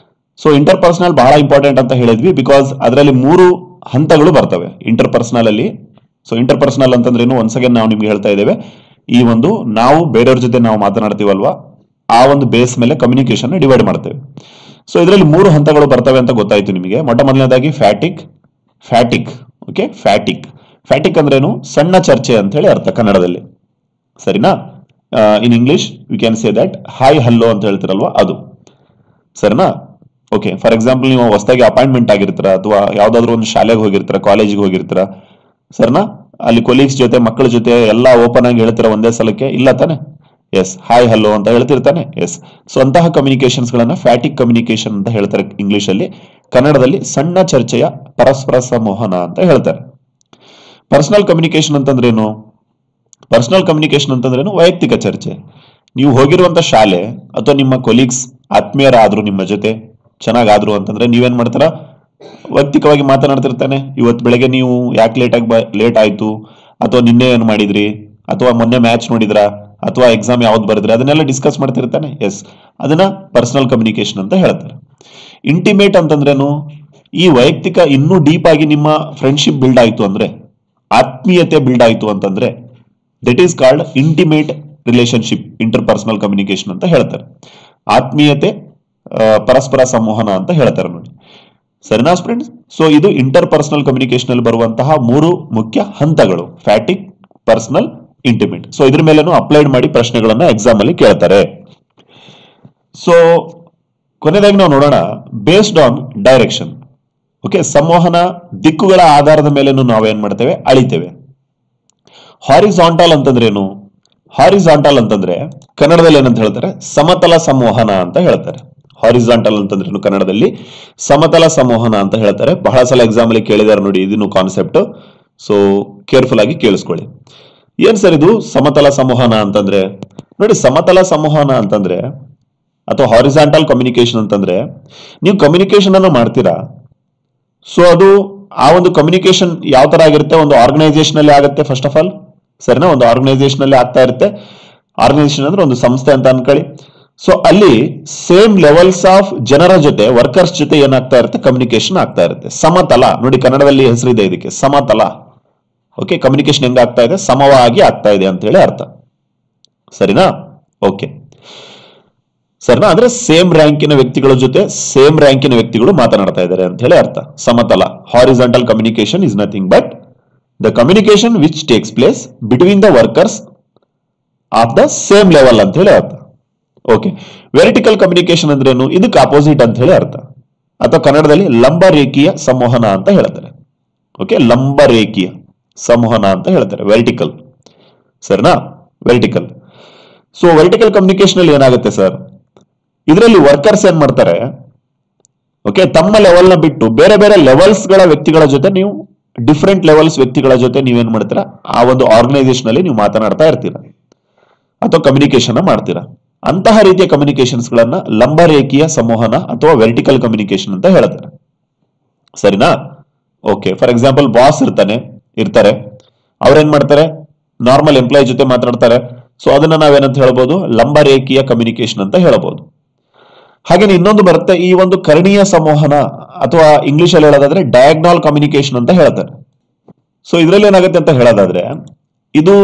ಸೊ ಇಂಟರ್ಪರ್ಸನಲ್ ಬಹಳ ಇಂಪಾರ್ಟೆಂಟ್ ಅಂತ ಹೇಳಿದ್ವಿ, ಬಿಕಾಸ್ ಅದರಲ್ಲಿ 3 ಹಂತಗಳು ಬರ್ತವೆ ಇಂಟರ್ಪರ್ಸನಲ್ ಅಲ್ಲಿ. ಸೊ ಇಂಟರ್ಪರ್ಸನಲ್ ಅಂತಂದ್ರೆ ಏನು, ಒನ್ಸ್ ಅಗೇನ್ ನಾವು ನಿಮ್ಗೆ ಹೇಳ್ತಾ ಇದ್ದೇವೆ, ಈ ಒಂದು ನಾವು ಬೇರೆಯವ್ರ ಜೊತೆ ನಾವು ಮಾತನಾಡ್ತೀವಲ್ವಾ, ಆ ಒಂದು ಬೇಸ್ ಮೇಲೆ ಕಮ್ಯುನಿಕೇಶನ್ ಡಿವೈಡ್ ಮಾಡ್ತೇವೆ. ಸೊ ಇದರಲ್ಲಿ 3 ಹಂತಗಳು ಬರ್ತವೆ ಅಂತ ಗೊತ್ತಾಯ್ತು ನಿಮಗೆ. ಮೊದಲನೇದಾಗಿ ಫ್ಯಾಟಿಕ್. ಓಕೆ, ಫ್ಯಾಟಿಕ್ ಅಂದ್ರೇನು? ಸಣ್ಣ ಚರ್ಚೆ ಅಂತ ಹೇಳಿ ಅರ್ಥ ಕನ್ನಡದಲ್ಲಿ, ಸರಿನಾ? In English we can say that hi hello ಅಂತ ಹೇಳ್ತಿರಲ್ವಾ, ಅದು, ಸರಿನಾ? ಓಕೆ, ಫಾರ್ ಎಕ್ಸಾಂಪಲ್ ನೀವು ಹೊಸದಾಗಿ ಅಪಾಯಿಂಟ್ಮೆಂಟ್ ಆಗಿರ್ತೀರಾ, ಅಥವಾ ಯಾವ್ದಾದ್ರು ಒಂದು ಶಾಲೆಗೆ ಹೋಗಿರ್ತೀರಾ, ಕಾಲೇಜಿಗೆ ಹೋಗಿರ್ತೀರಾ, ಸರಿನಾ? ಅಲ್ಲಿ ಕೊಲೀಗ್ಸ್ ಜೊತೆ, ಮಕ್ಕಳ ಜೊತೆ ಎಲ್ಲ ಓಪನ್ ಆಗಿ ಹೇಳ್ತೀರಾ ಒಂದೇ ಸಲಕ್ಕೆ, ಇಲ್ಲ ತಾನೆ? ಎಸ್, ಹಾಯ್ ಹಲ್ಲೋ ಅಂತ ಹೇಳ್ತಿರ್ತಾನೆ. ಎಸ್, ಸೊ ಅಂತಹ ಕಮ್ಯುನಿಕೇಶನ್ಸ್ ಗಳನ್ನ ಫ್ಯಾಟಿಕ್ ಕಮ್ಯುನಿಕೇಶನ್ ಅಂತ ಹೇಳ್ತಾರೆ ಇಂಗ್ಲಿಷ್ ಅಲ್ಲಿ. ಕನ್ನಡದಲ್ಲಿ ಸಣ್ಣ ಚರ್ಚೆಯ ಪರಸ್ಪರ ಸಂವಹನ ಅಂತ ಹೇಳ್ತಾರೆ. ಪರ್ಸನಲ್ ಕಮ್ಯುನಿಕೇಶನ್ ಅಂತಂದ್ರೇನು? ವೈಯಕ್ತಿಕ ಚರ್ಚೆ. ನೀವು ಹೋಗಿರುವಂತ ಶಾಲೆ ಅಥವಾ ನಿಮ್ಮ ಕೊಲೀಗ್ಸ್ ಆತ್ಮೀಯರಾದ್ರು, ನಿಮ್ಮ ಜೊತೆ ಚೆನ್ನಾಗಾದ್ರು ಅಂತಂದ್ರೆ ನೀವೇನ್ ಮಾಡ್ತಾರ? ವೈಯಕ್ತಿಕವಾಗಿ ಮಾತನಾಡ್ತಿರ್ತಾನೆ. ಇವತ್ತು ಬೆಳಗ್ಗೆ ನೀವು ಯಾಕೆ ಲೇಟ್ ಆಯ್ತು, ಅಥವಾ ನಿನ್ನೆ ಏನ್ ಮಾಡಿದ್ರಿ, ಅಥವಾ ಮೊನ್ನೆ ಮ್ಯಾಚ್ ನೋಡಿದ್ರಾ, ಅಥವಾ ಎಕ್ಸಾಮ್ ಯಾವ್ದು ಬರೆದ್ರಿ, ಅದನ್ನೆಲ್ಲ ಡಿಸ್ಕಸ್ ಮಾಡ್ತಿರ್ತಾನೆ. ಎಸ್, ಅದನ್ನ ಪರ್ಸನಲ್ ಕಮ್ಯುನಿಕೇಶನ್ ಅಂತ ಹೇಳ್ತಾರೆ. ಇಂಟಿಮೇಟ್ ಅಂತಂದ್ರೇನು? ಈ ವೈಯಕ್ತಿಕ ಇನ್ನೂ ಡೀಪ್ ಆಗಿ ನಿಮ್ಮ ಫ್ರೆಂಡ್ಶಿಪ್ ಬಿಲ್ಡ್ ಆಯ್ತು ಅಂದ್ರೆ, ಆತ್ಮೀಯತೆ ಬಿಲ್ಡ್ ಆಯ್ತು ಅಂತಂದ್ರೆ, that is called intimate relationship, inter personal communication ಅಂತ ಹೇಳ್ತಾರೆ. ಆತ್ಮೀಯತೆ, ಪರಸ್ಪರ ಸಂವಹನ ಅಂತ ಹೇಳ್ತಾರೆ ನೋಡಿ. ಸರಿನಾ ಫ್ರೆಂಡ್ಸ್? ಸೊ ಇದು ಇಂಟರ್ ಪರ್ಸನಲ್ ಕಮ್ಯುನಿಕೇಶನ್ ಅಲ್ಲಿ ಬರುವಂತಹ 3 ಮುಖ್ಯ ಹಂತಗಳು: ಫ್ಯಾಟಿಕ್, ಪರ್ಸನಲ್, ಇಂಟಿಮೇಟ್. ಸೊ ಇದ್ರ ಮೇಲೇನು ಅಪ್ಲೈಡ್ ಮಾಡಿ ಪ್ರಶ್ನೆಗಳನ್ನ ಎಕ್ಸಾಮ್ ಅಲ್ಲಿ ಕೇಳ್ತಾರೆ. ಸೊ ಕೊನೆಯದಾಗಿ ನಾವು ನೋಡೋಣ ಬೇಸ್ಡ್ ಆನ್ ಡೈರೆಕ್ಷನ್. ಓಕೆ, ಸಂವಹನ ದಿಕ್ಕುಗಳ ಆಧಾರದ ಮೇಲೇನು ನಾವೇನ್ ಮಾಡ್ತೇವೆ, ಅಳಿತೇವೆ. ಹಾರಿಜಾಂಟಲ್ ಅಂತಂದ್ರೆ ಏನು? ಹಾರಿಜಾಂಟಲ್ ಅಂತಂದ್ರೆ ಕನ್ನಡದಲ್ಲಿ ಏನಂತ ಹೇಳ್ತಾರೆ, ಸಮತಲ ಸಂವಹನ ಅಂತ ಹೇಳ್ತಾರೆ. ಹಾರಿಜಾಂಟಲ್ ಅಂತಂದ್ರೆ ಕನ್ನಡದಲ್ಲಿ ಸಮತಲ ಸಂವಹನ ಅಂತ ಹೇಳ್ತಾರೆ. ಬಹಳ ಸಲ ಎಕ್ಸಾಮ್ ಅಲ್ಲಿ ಕೇಳಿದಾರೆ ನೋಡಿ ಇದನ್ನು ಕಾನ್ಸೆಪ್ಟ್. ಸೊ ಕೇರ್ಫುಲ್ ಆಗಿ ಕೇಳಿಸ್ಕೊಳ್ಳಿ. ಏನ್ ಸರ್ ಇದು ಸಮತಲ ಸಂವಹನ ಅಂತಂದ್ರೆ? ನೋಡಿ, ಸಮತಲ ಸಂವಹನ ಅಂತಂದ್ರೆ ಅಥವಾ ಹಾರಿಜಾಂಟಲ್ ಕಮ್ಯುನಿಕೇಶನ್ ಅಂತಂದ್ರೆ, ನೀವು ಕಮ್ಯುನಿಕೇಶನ್ ಅನ್ನು ಮಾಡ್ತೀರಾ. ಸೊ ಅದು ಆ ಒಂದು ಕಮ್ಯುನಿಕೇಶನ್ ಯಾವ ತರ ಆಗಿರುತ್ತೆ, ಒಂದು ಆರ್ಗನೈಸೇಷನ್ ಅಲ್ಲಿ ಆಗುತ್ತೆ. ಫಸ್ಟ್ ಆಫ್ ಆಲ್ ಸರಿನಾ, ಒಂದು ಆರ್ಗನೈಸೇಷನ್ ಅಲ್ಲಿ ಆಗ್ತಾ ಇರುತ್ತೆ. ಆರ್ಗನೈಸೇಷನ್ ಅಂದ್ರೆ ಒಂದು ಸಂಸ್ಥೆ ಅಂತ ಅನ್ಕೊಳ್ಳಿ. ಸೊ ಅಲ್ಲಿ ಸೇಮ್ ಲೆವೆಲ್ಸ್ ಆಫ್ ಜನರ ಜೊತೆ, ವರ್ಕರ್ಸ್ ಜೊತೆ ಏನಾಗ್ತಾ ಇರುತ್ತೆ, ಕಮ್ಯುನಿಕೇಶನ್ ಆಗ್ತಾ ಇರುತ್ತೆ. ಸಮತಲ ನೋಡಿ, ಕನ್ನಡದಲ್ಲಿ ಹೆಸರಿದೆ ಇದಕ್ಕೆ, ಸಮತಲ. ಓಕೆ, ಕಮ್ಯುನಿಕೇಶನ್ ಹೆಂಗ ಆಗ್ತಾ ಇದೆ, ಸಮವಾಗಿ ಆಗ್ತಾ ಇದೆ ಅಂತ ಹೇಳಿ ಅರ್ಥ. ಸರಿನಾ? ಓಕೆ, ಸರಿನಾ? ಅಂದ್ರೆ ಸೇಮ್ ರ್ಯಾಂಕಿನ ವ್ಯಕ್ತಿಗಳ ಜೊತೆ ಸೇಮ್ ರ್ಯಾಂಕಿನ ವ್ಯಕ್ತಿಗಳು ಮಾತನಾಡ್ತಾ ಇದ್ದಾರೆ ಅಂತ ಹೇಳಿ ಅರ್ಥ. ಸಮತಲ, horizontal communication is nothing but the communication which takes place between the workers of the same level ಅಂತ ಹೇಳಿ ಅರ್ಥ. ಓಕೆ, ವೆರ್ಟಿಕಲ್ ಕಮ್ಯುನಿಕೇಶನ್ ಅಂದ್ರೆ ಏನು? ಇದಕ್ಕೆ ಅಪೋಸಿಟ್ ಅಂತ ಹೇಳಿ ಅರ್ಥ, ಅಥವಾ ಕನ್ನಡದಲ್ಲಿ ಲಂಬರೇಖೀಯ ಸಂವಹನ ಅಂತ ಹೇಳ್ತಾರೆ. ಓಕೆ, ಲಂಬರೇಖೀಯ ಸಂವಹನ ಅಂತ ಹೇಳ್ತಾರೆ, ವೆರ್ಟಿಕಲ್. ಸರಿನಾ? ವೆರ್ಟಿಕಲ್. ಸೊ ವೆರ್ಟಿಕಲ್ ಕಮ್ಯುನಿಕೇಶನ್ ಅಲ್ಲಿ ಏನಾಗುತ್ತೆ ಸರ್, ಇದರಲ್ಲಿ ವರ್ಕರ್ಸ್ ಏನ್ ಮಾಡ್ತಾರೆ, ಓಕೆ, ತಮ್ಮ ಲೆವೆಲ್ ನ ಬಿಟ್ಟು ಬೇರೆ ಬೇರೆ ಲೆವೆಲ್ಸ್ ಗಳ ವ್ಯಕ್ತಿಗಳ ಜೊತೆ, ನೀವು ಡಿಫರೆಂಟ್ ಲೆವೆಲ್ಸ್ ವ್ಯಕ್ತಿಗಳ ಜೊತೆ ನೀವೇನ್ ಮಾಡ್ತೀರಾ, ಆ ಒಂದು ಆರ್ಗನೈಸೇಷನ್ ಅಲ್ಲಿ ನೀವು ಮಾತನಾಡ್ತಾ ಇರ್ತೀರಾ ಅಥವಾ ಕಮ್ಯುನಿಕೇಶನ್ ಮಾಡ್ತೀರಾ. ಅಂತಹ ರೀತಿಯ ಕಮ್ಯುನಿಕೇಶನ್ಸ್ ಗಳನ್ನ ಲಂಬರೇಖೀಯ ಸಂವಹನ ಅಥವಾ ವೆರ್ಟಿಕಲ್ ಕಮ್ಯುನಿಕೇಶನ್ ಅಂತ ಹೇಳ್ತಾರೆ. ಸರಿನಾ? ಓಕೆ, ಫಾರ್ ಎಕ್ಸಾಂಪಲ್ ಬಾಸ್ ಇರ್ತಾರೆ, ಅವ್ರೇನ್ ಮಾಡ್ತಾರೆ, ನಾರ್ಮಲ್ ಎಂಪ್ಲಾಯ್ ಜೊತೆ ಮಾತಾಡ್ತಾರೆ. ಸೊ ಅದನ್ನ ನಾವೇನಂತ ಹೇಳ್ಬೋದು, ಲಂಬರೇಖೀಯ ಕಮ್ಯುನಿಕೇಶನ್ ಅಂತ ಹೇಳ್ಬೋದು. ಹಾಗೇನೆ ಇನ್ನೊಂದು ಬರುತ್ತೆ, ಈ ಒಂದು ಕರ್ಣೀಯ ಸಂವಹನ ಅಥವಾ ಇಂಗ್ಲಿಷ್ ಅಲ್ಲಿ ಹೇಳೋದಾದ್ರೆ ಡಯಾಗ್ನಲ್ ಕಮ್ಯುನಿಕೇಶನ್ ಅಂತ ಹೇಳ್ತಾರೆ. ಸೊ ಇದ್ರಲ್ಲಿ ಏನಾಗುತ್ತೆ ಅಂತ ಹೇಳೋದಾದ್ರೆ, ಇದು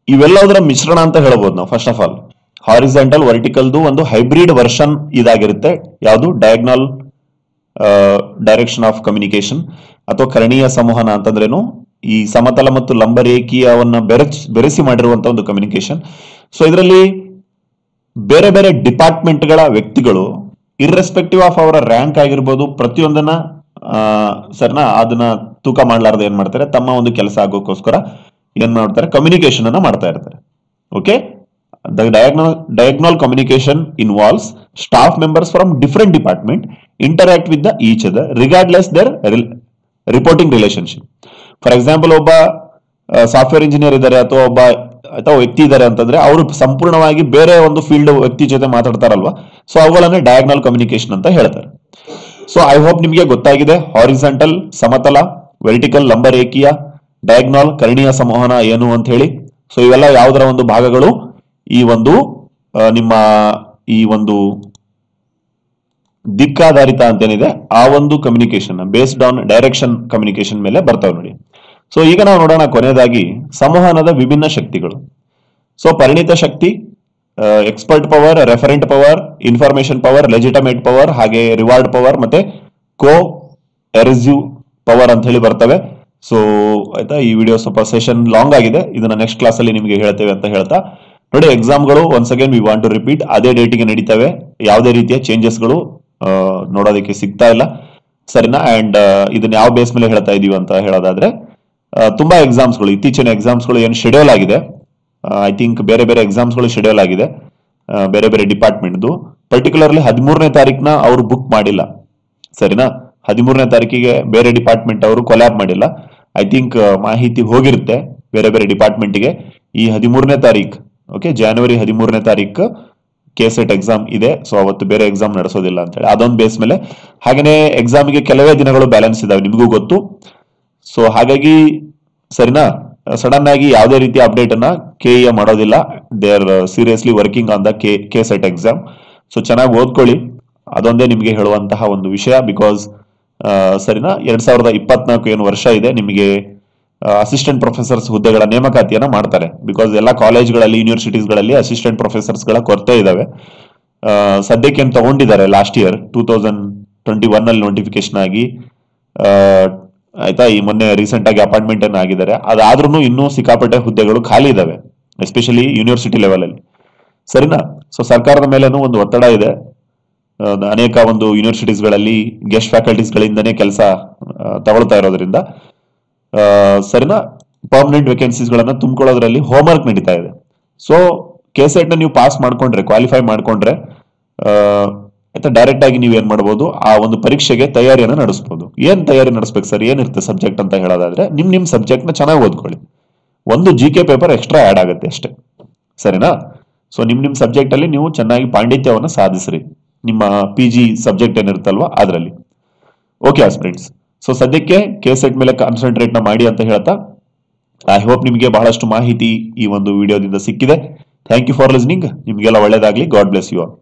ಇವೆಲ್ಲದರ ಮಿಶ್ರಣ ಅಂತ ಹೇಳ್ಬೋದು ನಾವು. ಫಸ್ಟ್ ಆಫ್ ಆಲ್ ಹಾರಿಜಾಂಟಲ್ ವರ್ಟಿಕಲ್ದು ಒಂದು ಹೈಬ್ರಿಡ್ ವರ್ಷನ್ ಇದಾಗಿರುತ್ತೆ. ಯಾವುದು? ಡಯಾಗ್ನಲ್ ಡೈರೆಕ್ಷನ್ ಆಫ್ ಕಮ್ಯುನಿಕೇಶನ್ ಅಥವಾ ಕರ್ಣೀಯ ಸಂವಹನ ಅಂತಂದ್ರೇನು, ಈ ಸಮತಲ ಮತ್ತು ಲಂಬರೇಖೀಯವನ್ನ ಬೆರೆಸಿ ಮಾಡಿರುವಂತಹ ಒಂದು ಕಮ್ಯುನಿಕೇಶನ್. ಸೊ ಇದರಲ್ಲಿ ಬೇರೆ ಬೇರೆ ಡಿಪಾರ್ಟ್ಮೆಂಟ್ಗಳ ವ್ಯಕ್ತಿಗಳು ಇರ್ರೆಸ್ಪೆಕ್ಟಿವ್ ಆಫ್ ಅವರ ರ್ಯಾಂಕ್ ಆಗಿರ್ಬೋದು, ಪ್ರತಿಯೊಂದನ್ನ ಸರಿನಾ, ಅದನ್ನ ತೂಕ ಮಾಡ್ಲಾರ್ದು ಏನ್ ಮಾಡ್ತಾರೆ, ತಮ್ಮ ಒಂದು ಕೆಲಸ ಆಗೋಕ್ಕೋಸ್ಕರ ಏನ್ ಮಾಡ್ತಾರೆ, ಕಮ್ಯುನಿಕೇಶನ್ ಅನ್ನ ಮಾಡ್ತಾ ಇರ್ತಾರೆ. Okay, the diagonal communication involves staff members from different department interact with the each other regardless their reporting relationship. For example ಒಬ್ಬ ಸಾಫ್ಟ್ವೇರ್ ಇಂಜಿನಿಯರ್ ಇದ್ದಾರೆ ಅಥವಾ ವ್ಯಕ್ತಿ ಇದ್ದಾರೆ ಅಂತಂದ್ರೆ ಅವರು ಸಂಪೂರ್ಣವಾಗಿ ಬೇರೆ ಒಂದು ಫೀಲ್ಡ್ ವ್ಯಕ್ತಿ ಜೊತೆ ಮಾತಾಡ್ತಾರಲ್ವಾ, ಸೊ ಅವುಗಳನ್ನೇ ಡಯಾಗ್ನಲ್ ಕಮ್ಯುನಿಕೇಶನ್ ಅಂತ ಹೇಳ್ತಾರೆ. ಸೊ ಐ ಹೋಪ್ ನಿಮಗೆ ಗೊತ್ತಾಗಿದೆ ಹಾರಿಜಾಂಟಲ್ ಸಮತಲ, ವೆರ್ಟಿಕಲ್ ಲಂಬರೇಖೀಯ, ಡಯಾಗ್ನಲ್ ಕರ್ಣೀಯ ಸಂವಹನ ಏನು ಅಂತ ಹೇಳಿ. ಸೊ ಇವೆಲ್ಲ ಯಾವುದರ ಒಂದು ಭಾಗಗಳು ಈ ಒಂದು ನಿಮ್ಮ ಈ ಒಂದು ದಿಕ್ಕಾಧಾರಿತ ಅಂತೇನಿದೆ ಆ ಒಂದು communication based on direction communication ಮೇಲೆ ಬರ್ತಾವೆ ನೋಡಿ. ಸೊ ಈಗ ನಾವು ನೋಡೋಣ ಕೊನೆಯದಾಗಿ ಸಂವಹನದ ವಿಭಿನ್ನ ಶಕ್ತಿಗಳು. ಸೊ ಪರಿಣಿತ ಶಕ್ತಿ, expert power, referent power, information power, legitimate power, ಹಾಗೆ ರಿವಾರ್ಡ್ ಪವರ್ ಮತ್ತೆ ಕೋ ಎರಿಸಿವ್ ಪವರ್ ಅಂತ ಹೇಳಿ ಬರ್ತವೆ. ಸೊ ಆಯ್ತಾ, ಈ ವಿಡಿಯೋ ಸ್ವಲ್ಪ ಸೆಷನ್ ಲಾಂಗ್ ಆಗಿದೆ, ಇದನ್ನ ನೆಕ್ಸ್ಟ್ ಕ್ಲಾಸ್ ಅಲ್ಲಿ ನಿಮಗೆ ಹೇಳ್ತೇವೆ ಅಂತ ಹೇಳ್ತಾ ನೋಡಿ. ಎಕ್ಸಾಮ್ಗಳು once again we want to repeat, ಅದೇ ಡೇಟಿಗೆ ನಡೀತವೆ, ಯಾವುದೇ ರೀತಿಯ ಚೇಂಜಸ್ಗಳು ನೋಡೋದಕ್ಕೆ ಸಿಗ್ತಾ ಇಲ್ಲ. ಸರಿನಾ? ಅಂಡ್ ಇದನ್ನ ಯಾವ ಬೇಸ್ ಮೇಲೆ ಹೇಳ್ತಾ ಇದೀವಿ ಅಂತ ಹೇಳೋದಾದ್ರೆ, ತುಂಬಾ ಎಕ್ಸಾಮ್ಸ್ಗಳು, ಇತ್ತೀಚಿನ ಎಕ್ಸಾಮ್ಸ್ಗಳು ಏನು ಶೆಡ್ಯೂಲ್ ಆಗಿದೆ, ಐ ಥಿಂಕ್ ಬೇರೆ ಬೇರೆ ಎಕ್ಸಾಮ್ಸ್ಗಳು ಶೆಡ್ಯೂಲ್ ಆಗಿದೆ ಬೇರೆ ಬೇರೆ ಡಿಪಾರ್ಟ್ಮೆಂಟ್ದು. ಪರ್ಟಿಕ್ಯುಲರ್ಲಿ 13ನೇ ತಾರೀಕನ್ನ ಅವರು ಬುಕ್ ಮಾಡಿಲ್ಲ. ಸರಿನಾ? 13ನೇ ತಾರೀಕಿಗೆ ಬೇರೆ ಡಿಪಾರ್ಟ್ಮೆಂಟ್ ಅವರು ಕೊಲ್ಯಾಬ್ ಮಾಡಿಲ್ಲ. ಐ ಥಿಂಕ್ ಮಾಹಿತಿ ಹೋಗಿರುತ್ತೆ ಬೇರೆ ಬೇರೆ ಡಿಪಾರ್ಟ್ಮೆಂಟ್ಗೆ. ಈ 13ನೇ ತಾರೀಕು, ಓಕೆ, ಜನವರಿ 13ನೇ ತಾರೀಕು ಕೆಸೆಟ್ ಎಕ್ಸಾಮ್ ಇದೆ. ಸೊ ಅವತ್ತು ಬೇರೆ ಎಕ್ಸಾಮ್ ನಡೆಸೋದಿಲ್ಲ ಅಂತ ಹೇಳಿ ಅದೊಂದು ಬೇಸ್ ಮೇಲೆ. ಹಾಗೇನೆ ಎಕ್ಸಾಮ್ಗೆ ಕೆಲವೇ ದಿನಗಳು ಬ್ಯಾಲೆನ್ಸ್ ಇದಾವೆ, ನಿಮಗೂ ಗೊತ್ತು. ಸೊ ಹಾಗಾಗಿ ಸರಿನಾ, ಸಡನ್ ಆಗಿ ಯಾವುದೇ ರೀತಿಯ ಅಪ್ಡೇಟ್ ಅನ್ನ ಕೆಇಎ ಮಾಡೋದಿಲ್ಲ. They are seriously working on the KSET exam. So ಚೆನ್ನಾಗಿ ಓದ್ಕೊಳ್ಳಿ, ಅದೊಂದೇ ನಿಮಗೆ ಹೇಳುವಂತಹ ಒಂದು ವಿಷಯ. ಬಿಕಾಸ್ ಸರಿನಾ, 2024 ಏನು ವರ್ಷ ಇದೆ ನಿಮಗೆ ಅಸಿಸ್ಟೆಂಟ್ ಪ್ರೊಫೆಸರ್ಸ್ ಹುದ್ದೆಗಳ ನೇಮಕಾತಿಯನ್ನ ಮಾಡ್ತಾರೆ. ಬಿಕಾಸ್ ಎಲ್ಲ ಕಾಲೇಜ್ಗಳಲ್ಲಿ ಯೂನಿವರ್ಸಿಟೀಸ್ಗಳಲ್ಲಿ ಅಸಿಸ್ಟೆಂಟ್ ಪ್ರೊಫೆಸರ್ಸ್ಗಳ ಕೊರತೆ ಇದಾವೆ. ಸದ್ಯಕ್ಕೆ ಏನು ತಗೊಂಡಿದ್ದಾರೆ ಲಾಸ್ಟ್ ಇಯರ್ 2021 ಅಲ್ಲಿ ನೋಟಿಫಿಕೇಶನ್ ಆಗಿ, ಆಯ್ತಾ, ಈ ಮೊನ್ನೆ ರೀಸೆಂಟ್ ಆಗಿ ಅಪಾಯಿಂಟ್ಮೆಂಟ್ ಅನ್ನು ಆಗಿದ್ದಾರೆ. ಅದಾದ್ರೂ ಇನ್ನೂ ಸಿಕ್ಕಾಪಟ್ಟೆ ಹುದ್ದೆಗಳು ಖಾಲಿ ಇದಾವೆ, ಎಸ್ಪೆಷಲಿ ಯೂನಿವರ್ಸಿಟಿ ಲೆವೆಲ್ ಅಲ್ಲಿ. ಸರಿನಾ? ಸೊ ಸರ್ಕಾರದ ಮೇಲೇನೂ ಒಂದು ಒತ್ತಡ ಇದೆ. ಅನೇಕ ಒಂದು ಯೂನಿವರ್ಸಿಟೀಸ್ಗಳಲ್ಲಿ ಗೆಸ್ಟ್ ಫ್ಯಾಕಲ್ಟೀಸ್ಗಳಿಂದನೇ ಕೆಲಸ ತಗೊಳ್ತಾ ಇರೋದ್ರಿಂದ, ಸರಿನಾ, ಪರ್ಮನೆಂಟ್ ವೇಕೆನ್ಸೀಸ್ ಗಳನ್ನ ತುಂಬಿಕೊಳ್ಳೋದ್ರಲ್ಲಿ ಹೋಮ್ವರ್ಕ್ ನಡೀತಾ ಇದೆ. ಸೊ ಕೆಸೆಟ್ ನ ನೀವು ಪಾಸ್ ಮಾಡ್ಕೊಂಡ್ರೆ, ಕ್ವಾಲಿಫೈ ಮಾಡ್ಕೊಂಡ್ರೆ, ಆಯ್ತಾ, ಡೈರೆಕ್ಟ್ ಆಗಿ ನೀವು ಏನ್ ಮಾಡಬಹುದು, ಆ ಒಂದು ಪರೀಕ್ಷೆಗೆ ತಯಾರಿಯನ್ನ ನಡೆಸಬಹುದು. ಏನ್ ತಯಾರಿ ನಡೆಸ್ಬೇಕು ಸರ್, ಏನಿರುತ್ತೆ ಸಬ್ಜೆಕ್ಟ್ ಅಂತ ಹೇಳೋದಾದ್ರೆ, ನಿಮ್ ಸಬ್ಜೆಕ್ಟ್ ನ ಚೆನ್ನಾಗಿ ಓದ್ಕೊಳ್ಳಿ. ಒಂದು GK ಪೇಪರ್ ಎಕ್ಸ್ಟ್ರಾ ಆಡ್ ಆಗುತ್ತೆ ಅಷ್ಟೇ. ಸರಿನಾ? ಸೊ ನಿಮ್ ಸಬ್ಜೆಕ್ಟ್ ಅಲ್ಲಿ ನೀವು ಚೆನ್ನಾಗಿ ಪಾಂಡಿತ್ಯವನ್ನ ಸಾಧಿಸ್ರಿ, ನಿಮ್ಮ PG ಸಬ್ಜೆಕ್ಟ್ ಏನಿರುತ್ತಲ್ವಾ ಅದರಲ್ಲಿ. ಓಕೆ ಆಸ್ಪಿರೆಂಟ್ಸ್, ಸೊ ಸದ್ಯಕ್ಕೆ ಕೆಸೆಟ್ ಮೇಲೆ ಕಾನ್ಸಂಟ್ರೇಟ್ ನ ಮಾಡಿ ಅಂತ ಹೇಳ್ತಾ, ಐ ಹೋಪ್ ನಿಮಗೆ ಬಹಳಷ್ಟು ಮಾಹಿತಿ ಈ ಒಂದು ವಿಡಿಯೋದಿಂದ ಸಿಕ್ಕಿದೆ. Thank you for listening. ನಿಮಗೆಲ್ಲ ಒಳ್ಳೇದಾಗ್ಲಿ. God bless you all.